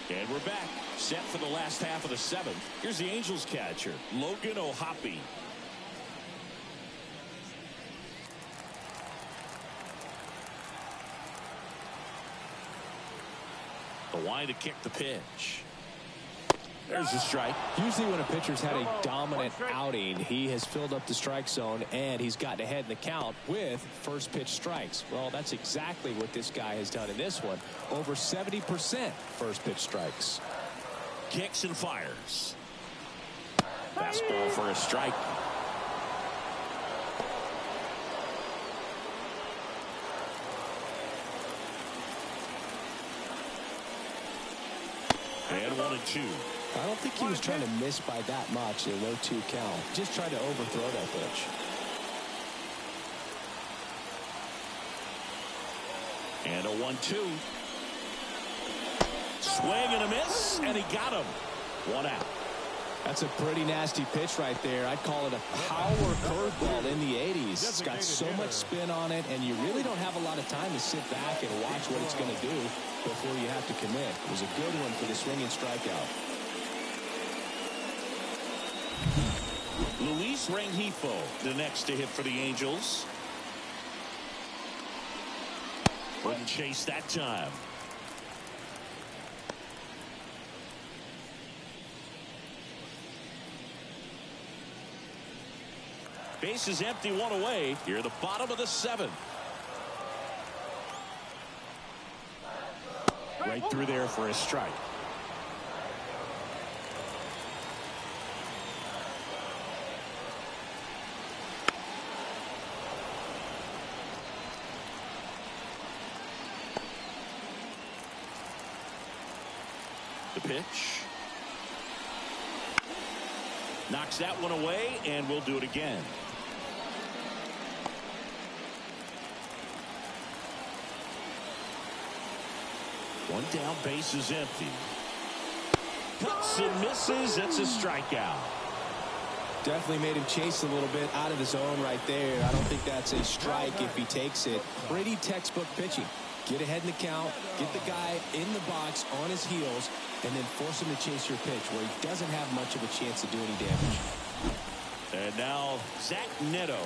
And we're back, set for the last half of the seventh. Here's the Angels catcher, Logan O'Hoppe. The line to kick the pitch. There's the strike.
Usually when a pitcher's had a dominant outing, he has filled up the strike zone and he's gotten ahead in the count with first pitch strikes. Well, that's exactly what this guy has done in this one. Over 70% first pitch strikes.
Kicks and fires. Fastball for a strike. And 1-2.
I don't think he was trying to miss by that much in a 0-2 count. Just tried to overthrow that pitch.
And a 1-2. Swing and a miss, and he got him. 1 out.
That's a pretty nasty pitch right there. I'd call it a power curveball in the 80s. It's got so much spin on it, and you really don't have a lot of time to sit back and watch what it's going to do before you have to commit. It was a good one for the swinging strikeout.
Luis Rengifo, the next to hit for the Angels. Wouldn't chase that time. Base is empty, 1 away. Here, the bottom of the 7th. Right through there for a strike. The pitch. Knocks that one away, and we'll do it again. One down, base is empty. Cuts and misses. That's a strikeout.
Definitely made him chase a little bit out of the zone right there. I don't think that's a strike if he takes it. Pretty textbook pitching. Get ahead in the count, get the guy in the box on his heels, and then force him to chase your pitch where he doesn't have much of a chance to do any damage.
And now Zach Neto.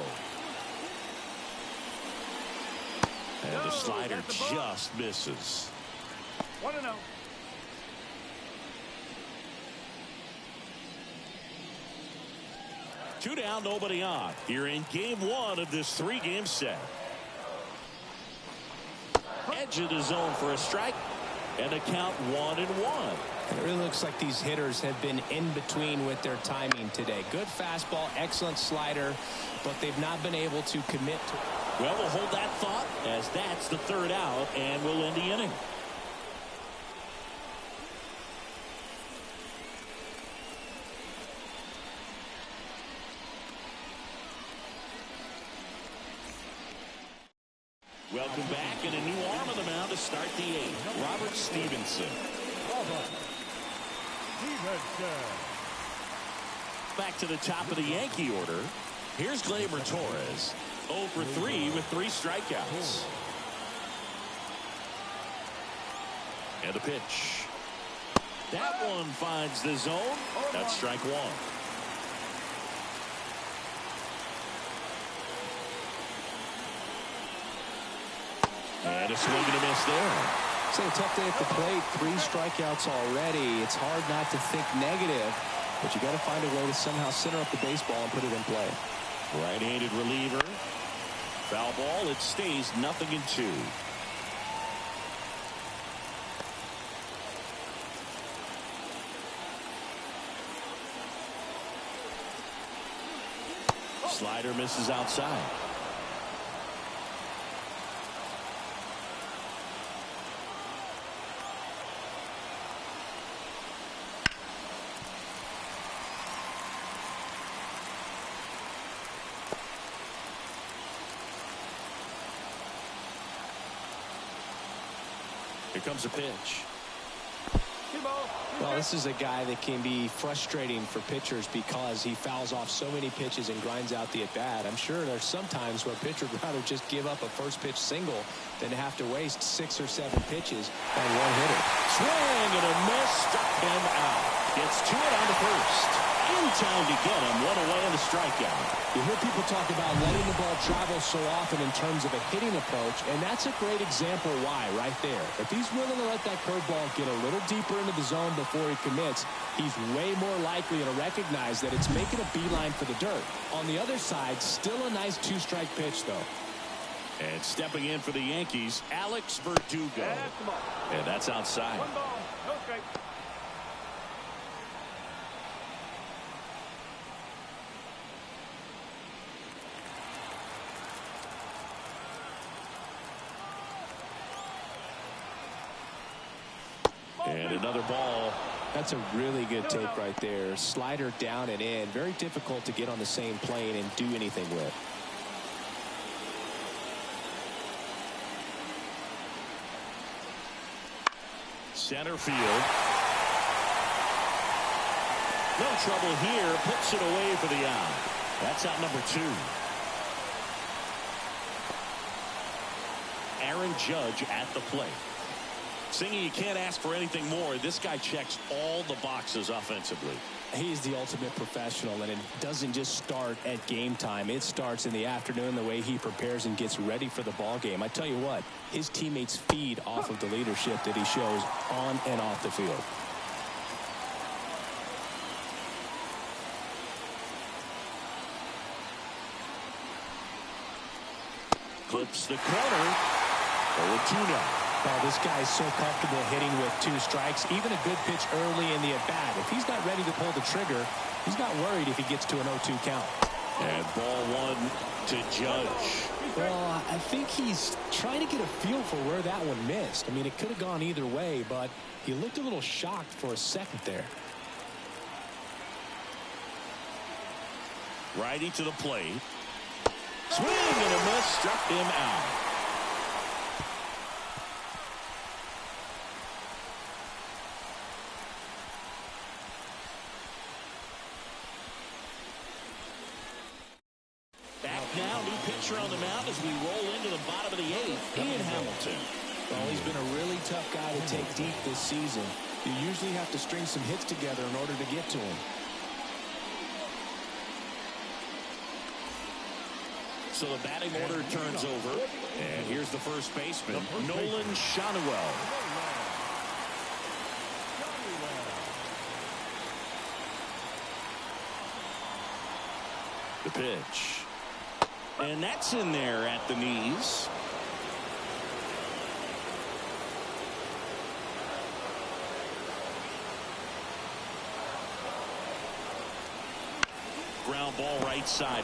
And the slider just misses.
1-0.
Two down, nobody on. Here in game 1 of this 3-game set. Edge of the zone for a strike, and a count 1-1.
It really looks like these hitters have been in between with their timing today. Good fastball, excellent slider, but they've not been able to commit to it.
Well, we'll hold that thought as that's the 3rd out, and we'll end the inning. Welcome back, and a new arm of the mound to start the 8th. Robert Stevenson. Back to the top of the Yankee order. Here's Gleyber Torres. 0 for 3 with 3 strikeouts. And the pitch. That one finds the zone. That's strike 1. And a swing and a miss there.
It's a tough day at the plate. 3 strikeouts already. It's hard not to think negative, but you got to find a way to somehow center up the baseball and put it in play.
Right-handed reliever. Foul ball. It stays 0-2. Slider misses outside. Here comes a pitch.
Well, this is a guy that can be frustrating for pitchers because he fouls off so many pitches and grinds out the at-bat. I'm sure there's some times where a pitcher would rather just give up a first pitch single than have to waste 6 or 7 pitches on one hitter.
Swing and a miss, struck him out. Gets to it on the first. In time to get him, one away in the strikeout.
You hear people talk about letting the ball travel so often in terms of a hitting approach, and that's a great example why right there. If he's willing to let that curveball get a little deeper into the zone before he commits, he's way more likely to recognize that it's making a beeline for the dirt. On the other side, still a nice 2-strike pitch, though.
And stepping in for the Yankees, Alex Verdugo. And that's outside.
One ball, no strike.
And another ball.
That's a really good take right there. Slider down and in. Very difficult to get on the same plane and do anything with.
Center field. No trouble here. Puts it away for the out. That's out number 2. Aaron Judge at the plate. Singy, you can't ask for anything more. This guy checks all the boxes offensively.
He's the ultimate professional, and it doesn't just start at game time. It starts in the afternoon, the way he prepares and gets ready for the ball game. I tell you what, his teammates feed off of the leadership that he shows on and off the field.
Clips the corner. 0-2 now.
Oh, this guy's so comfortable hitting with 2 strikes. Even a good pitch early in the at-bat. If he's not ready to pull the trigger, he's not worried if he gets to an 0-2 count.
And ball 1 to Judge.
Well, I think he's trying to get a feel for where that one missed. I mean, it could have gone either way, but he looked a little shocked for a second there.
Righty to the plate. Swing and a miss, struck him out. Now, new pitcher on the mound as we roll into the bottom of the 8th. Ian Hamilton.
Well, he's been a really tough guy to take deep this season. You usually have to string some hits together in order to get to him.
So the batting order turns over. And here's the first baseman, Nolan Schanuel. The pitch. And that's in there at the knees. Ground ball right side.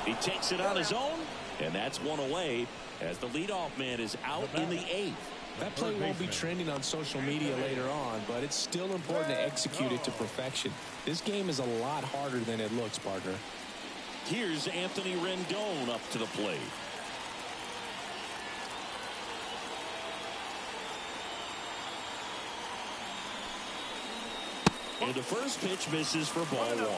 He takes it on his own, and that's one away as the leadoff man is out in the 8th.
That play won't be trending on social media later on, but it's still important to execute it to perfection. This game is a lot harder than it looks, partner.
Here's Anthony Rendon up to the plate. And the first pitch misses for ball 1.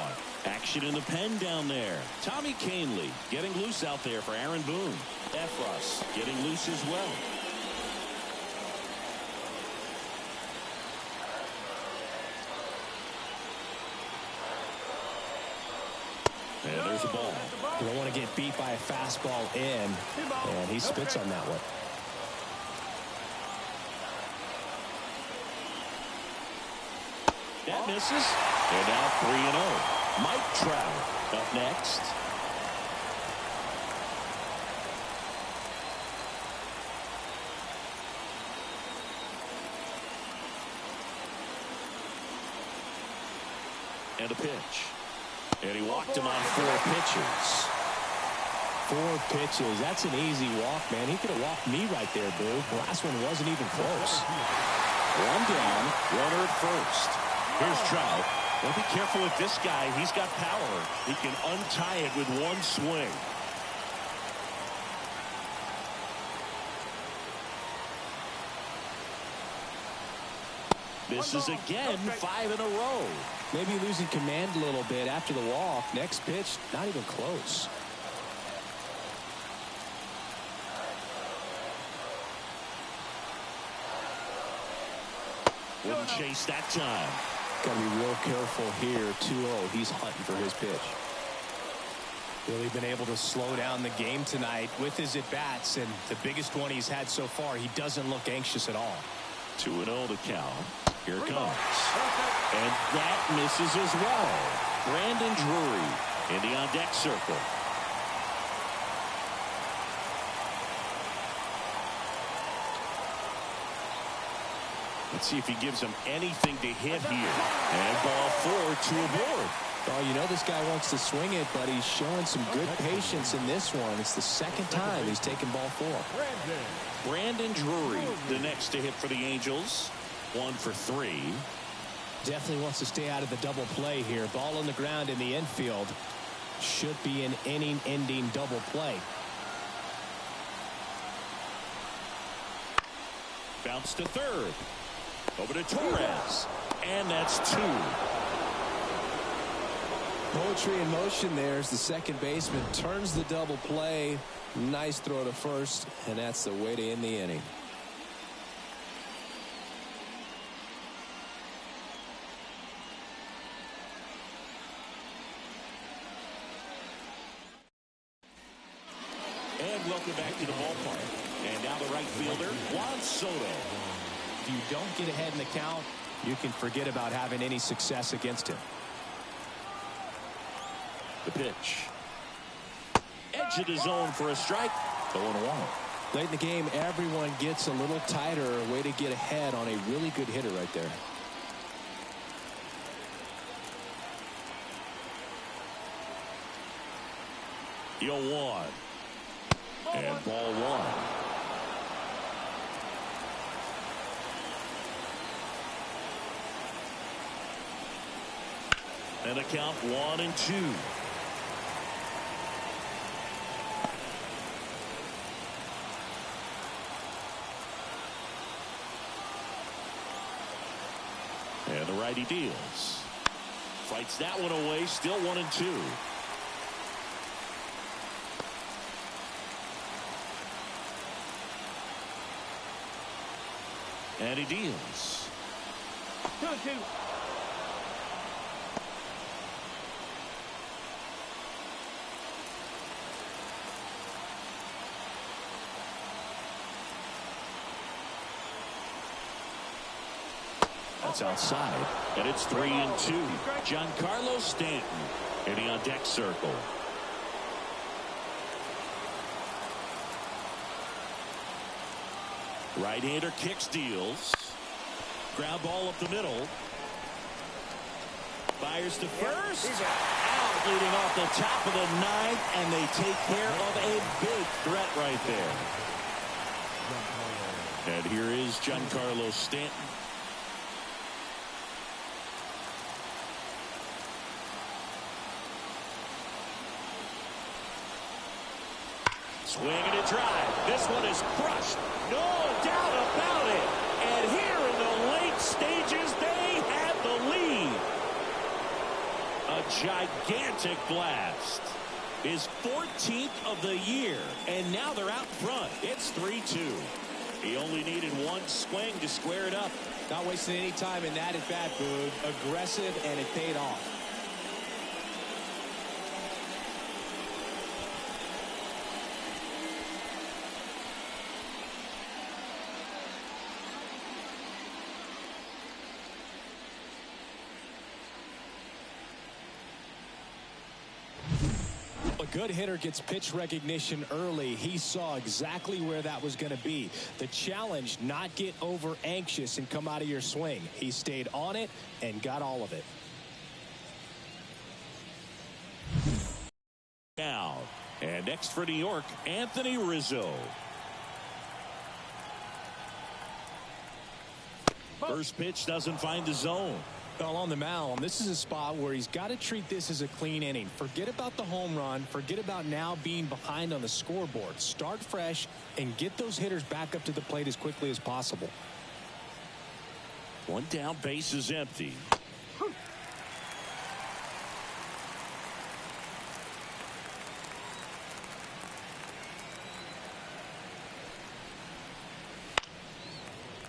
Action in the pen down there. Tommy Kahnle getting loose out there for Aaron Boone. Efros getting loose as well. And there's a ball.
You don't want to get beat by a fastball in, and he spits on that one.
That misses. They're now 3-0. Mike Trout up next. And a pitch. And he walked him on 4 pitches.
4 pitches. That's an easy walk, man. He could have walked me right there, Boo. The last one wasn't even close.
1 down, runner at first. Here's Trout. Well, be careful with this guy. He's got power. He can untie it with 1 swing. Misses again, 5 in a row.
Maybe losing command a little bit after the walk. Next pitch, not even close.
Wouldn't chase that time.
Got to be real careful here. 2-0. He's hunting for his pitch. Really been able to slow down the game tonight with his at-bats, and the biggest one he's had so far. He doesn't look anxious at all.
2-0 to count. Here it comes. And that misses as well. Brandon Drury in the on-deck circle. Let's see if he gives him anything to hit here. And ball 4, 2 aboard.
Oh, you know this guy wants to swing it, but he's showing some good patience in this one. It's the second time he's taken ball 4.
Brandon Drury, the next to hit for the Angels. 1 for 3.
Definitely wants to stay out of the double play here. Ball on the ground in the infield. Should be an inning-ending double play.
Bounce to third. Over to Torres. And that's 2.
Poetry in motion there as the second baseman turns the double play. Nice throw to first, and that's the way to end the inning.
And welcome back to the ballpark. And now the right fielder, Juan Soto.
If you don't get ahead in the count, you can forget about having any success against him.
The pitch. Edge of the zone for a strike. 0-1.
Late in the game, everyone gets a little tighter. A way to get ahead on a really good hitter right there.
The 0-1. And ball 1. And a count 1-2. And the righty deals. Fights that one away. Still 1-2. And he deals.
2-2.
That's outside. And it's 3-2. Giancarlo Stanton in the on-deck circle. Right-hander kicks, deals. Ground ball up the middle. Fires to first. Out, leading off the top of the ninth, and they take care of a big threat right there. And here is Giancarlo Stanton. Swing and a drive. This one is crushed. No doubt about it. And here in the late stages, they have the lead. A gigantic blast. His 14th of the year. And now they're out front. It's 3-2. He only needed one swing to square it up.
Not wasting any time in that at bat, Boog. Aggressive, and it paid off. A good hitter gets pitch recognition early. He saw exactly where that was going to be. The challenge, not get over anxious and come out of your swing. He stayed on it and got all of it.
Now, and next for New York, Anthony Rizzo. First pitch doesn't find the zone.
Well, on the mound, this is a spot where he's got to treat this as a clean inning. Forget about the home run. Forget about now being behind on the scoreboard. Start fresh and get those hitters back up to the plate as quickly as possible.
One down, base is empty.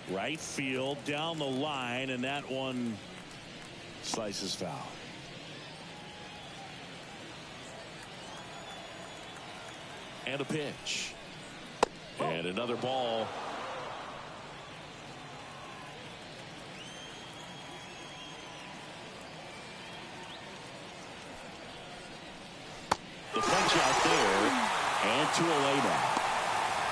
Right field down the line, and that one slices foul. And a pitch. And another ball. The punch out there, and to a lay now.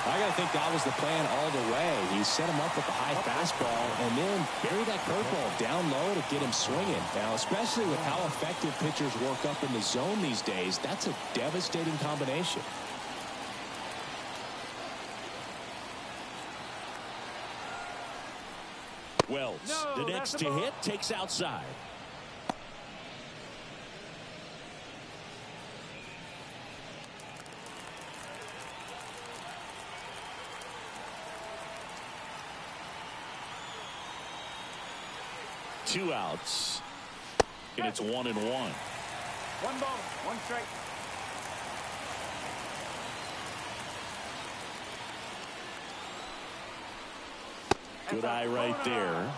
I got to think that was the plan all the way. He set him up with the high fastball and then buried that curveball down low to get him swinging. Now, especially with how effective pitchers work up in the zone these days, that's a devastating combination.
Wells, the next to hit, takes outside. Two outs, and it's 1-1.
One ball, one strike.
Good eye right there.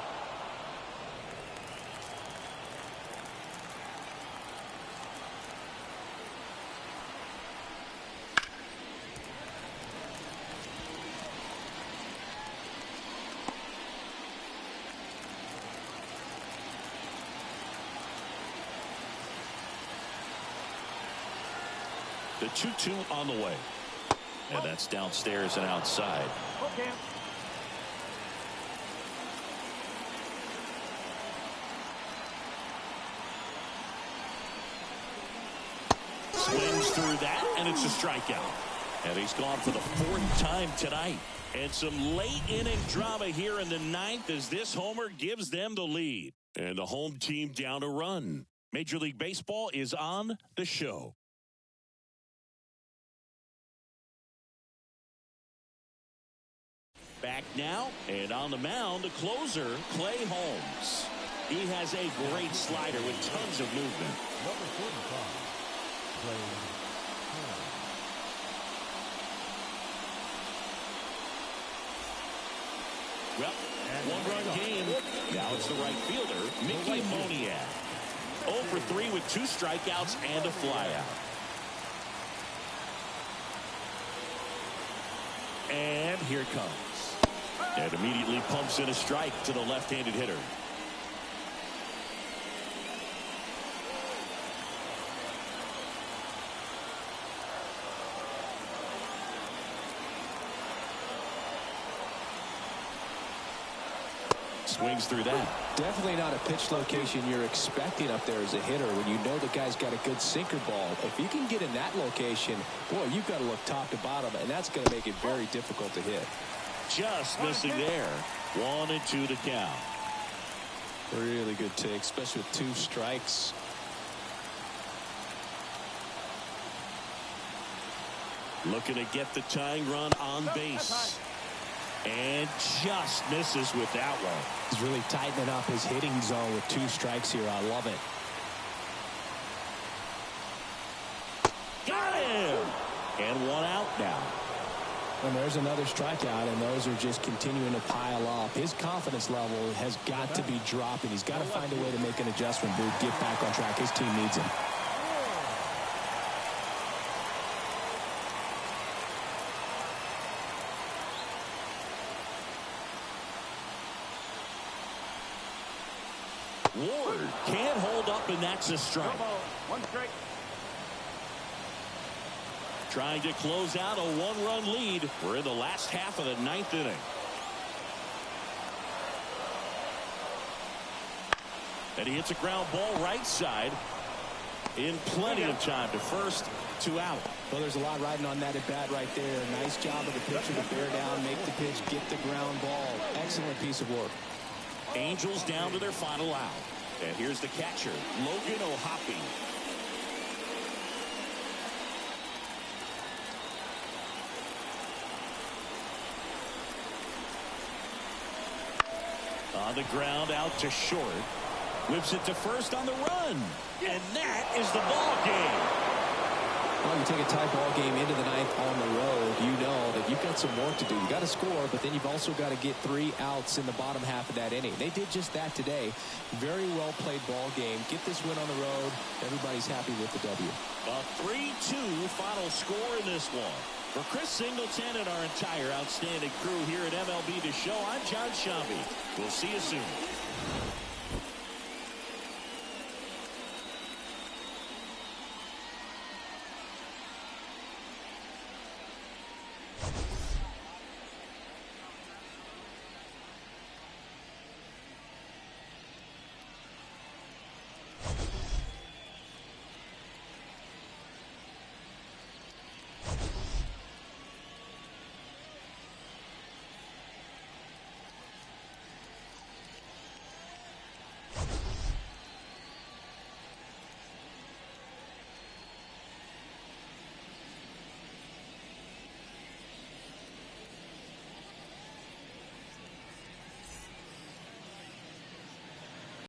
The 2-2 on the way. And that's downstairs and outside.
Okay.
Swings through that, and it's a strikeout. And he's gone for the 4th time tonight. And some late inning drama here in the 9th as this homer gives them the lead. And the home team down a run. Major League Baseball is on the show. Back now, and on the mound, the closer, Clay Holmes. He has a great slider with tons of movement.
Number 45, Clay Holmes.
Well, one-run game. Now it's the right fielder, Mickey Moniak. 0 for 3 with 2 strikeouts and a flyout. And here it comes. And immediately pumps in a strike to the left-handed hitter. Swings through that.
Definitely not a pitch location you're expecting up there as a hitter when you know the guy's got a good sinker ball. If you can get in that location, boy, you've got to look top to bottom, and that's going to make it very difficult to hit.
Just missing there. 1-2 to count.
Really good take, especially with 2 strikes.
Looking to get the tying run on base. And just misses with that one.
He's really tightening up his hitting zone with 2 strikes here. I love it.
Got him! And 1 out now.
And there's another strikeout, and those are just continuing to pile up. His confidence level has got to be dropping. He's got to find a way to make an adjustment, dude. Get back on track. His team needs him.
Ward can't hold up, and that's a strike.
One strike.
Trying to close out a 1-run lead. We're in the last half of the 9th inning. And he hits a ground ball right side in plenty of time to first, 2 out.
Well, there's a lot riding on that at bat right there. Nice job of the pitcher to bear down, make the pitch, get the ground ball. Excellent piece of work.
Angels down to their final out. And here's the catcher, Logan O'Hoppe. On the ground, out to short. Whips it to first on the run. And that is the ball game.
Well, you take a tie ball game into the ninth on the road, you know that you've got some work to do. You got to score, but then you've also got to get 3 outs in the bottom half of that inning. They did just that today. Very well played ball game. Get this win on the road. Everybody's happy with the W.
A 3-2 final score in this one. For Chris Singleton and our entire outstanding crew here at MLB The Show, I'm John Shambi. We'll see you soon.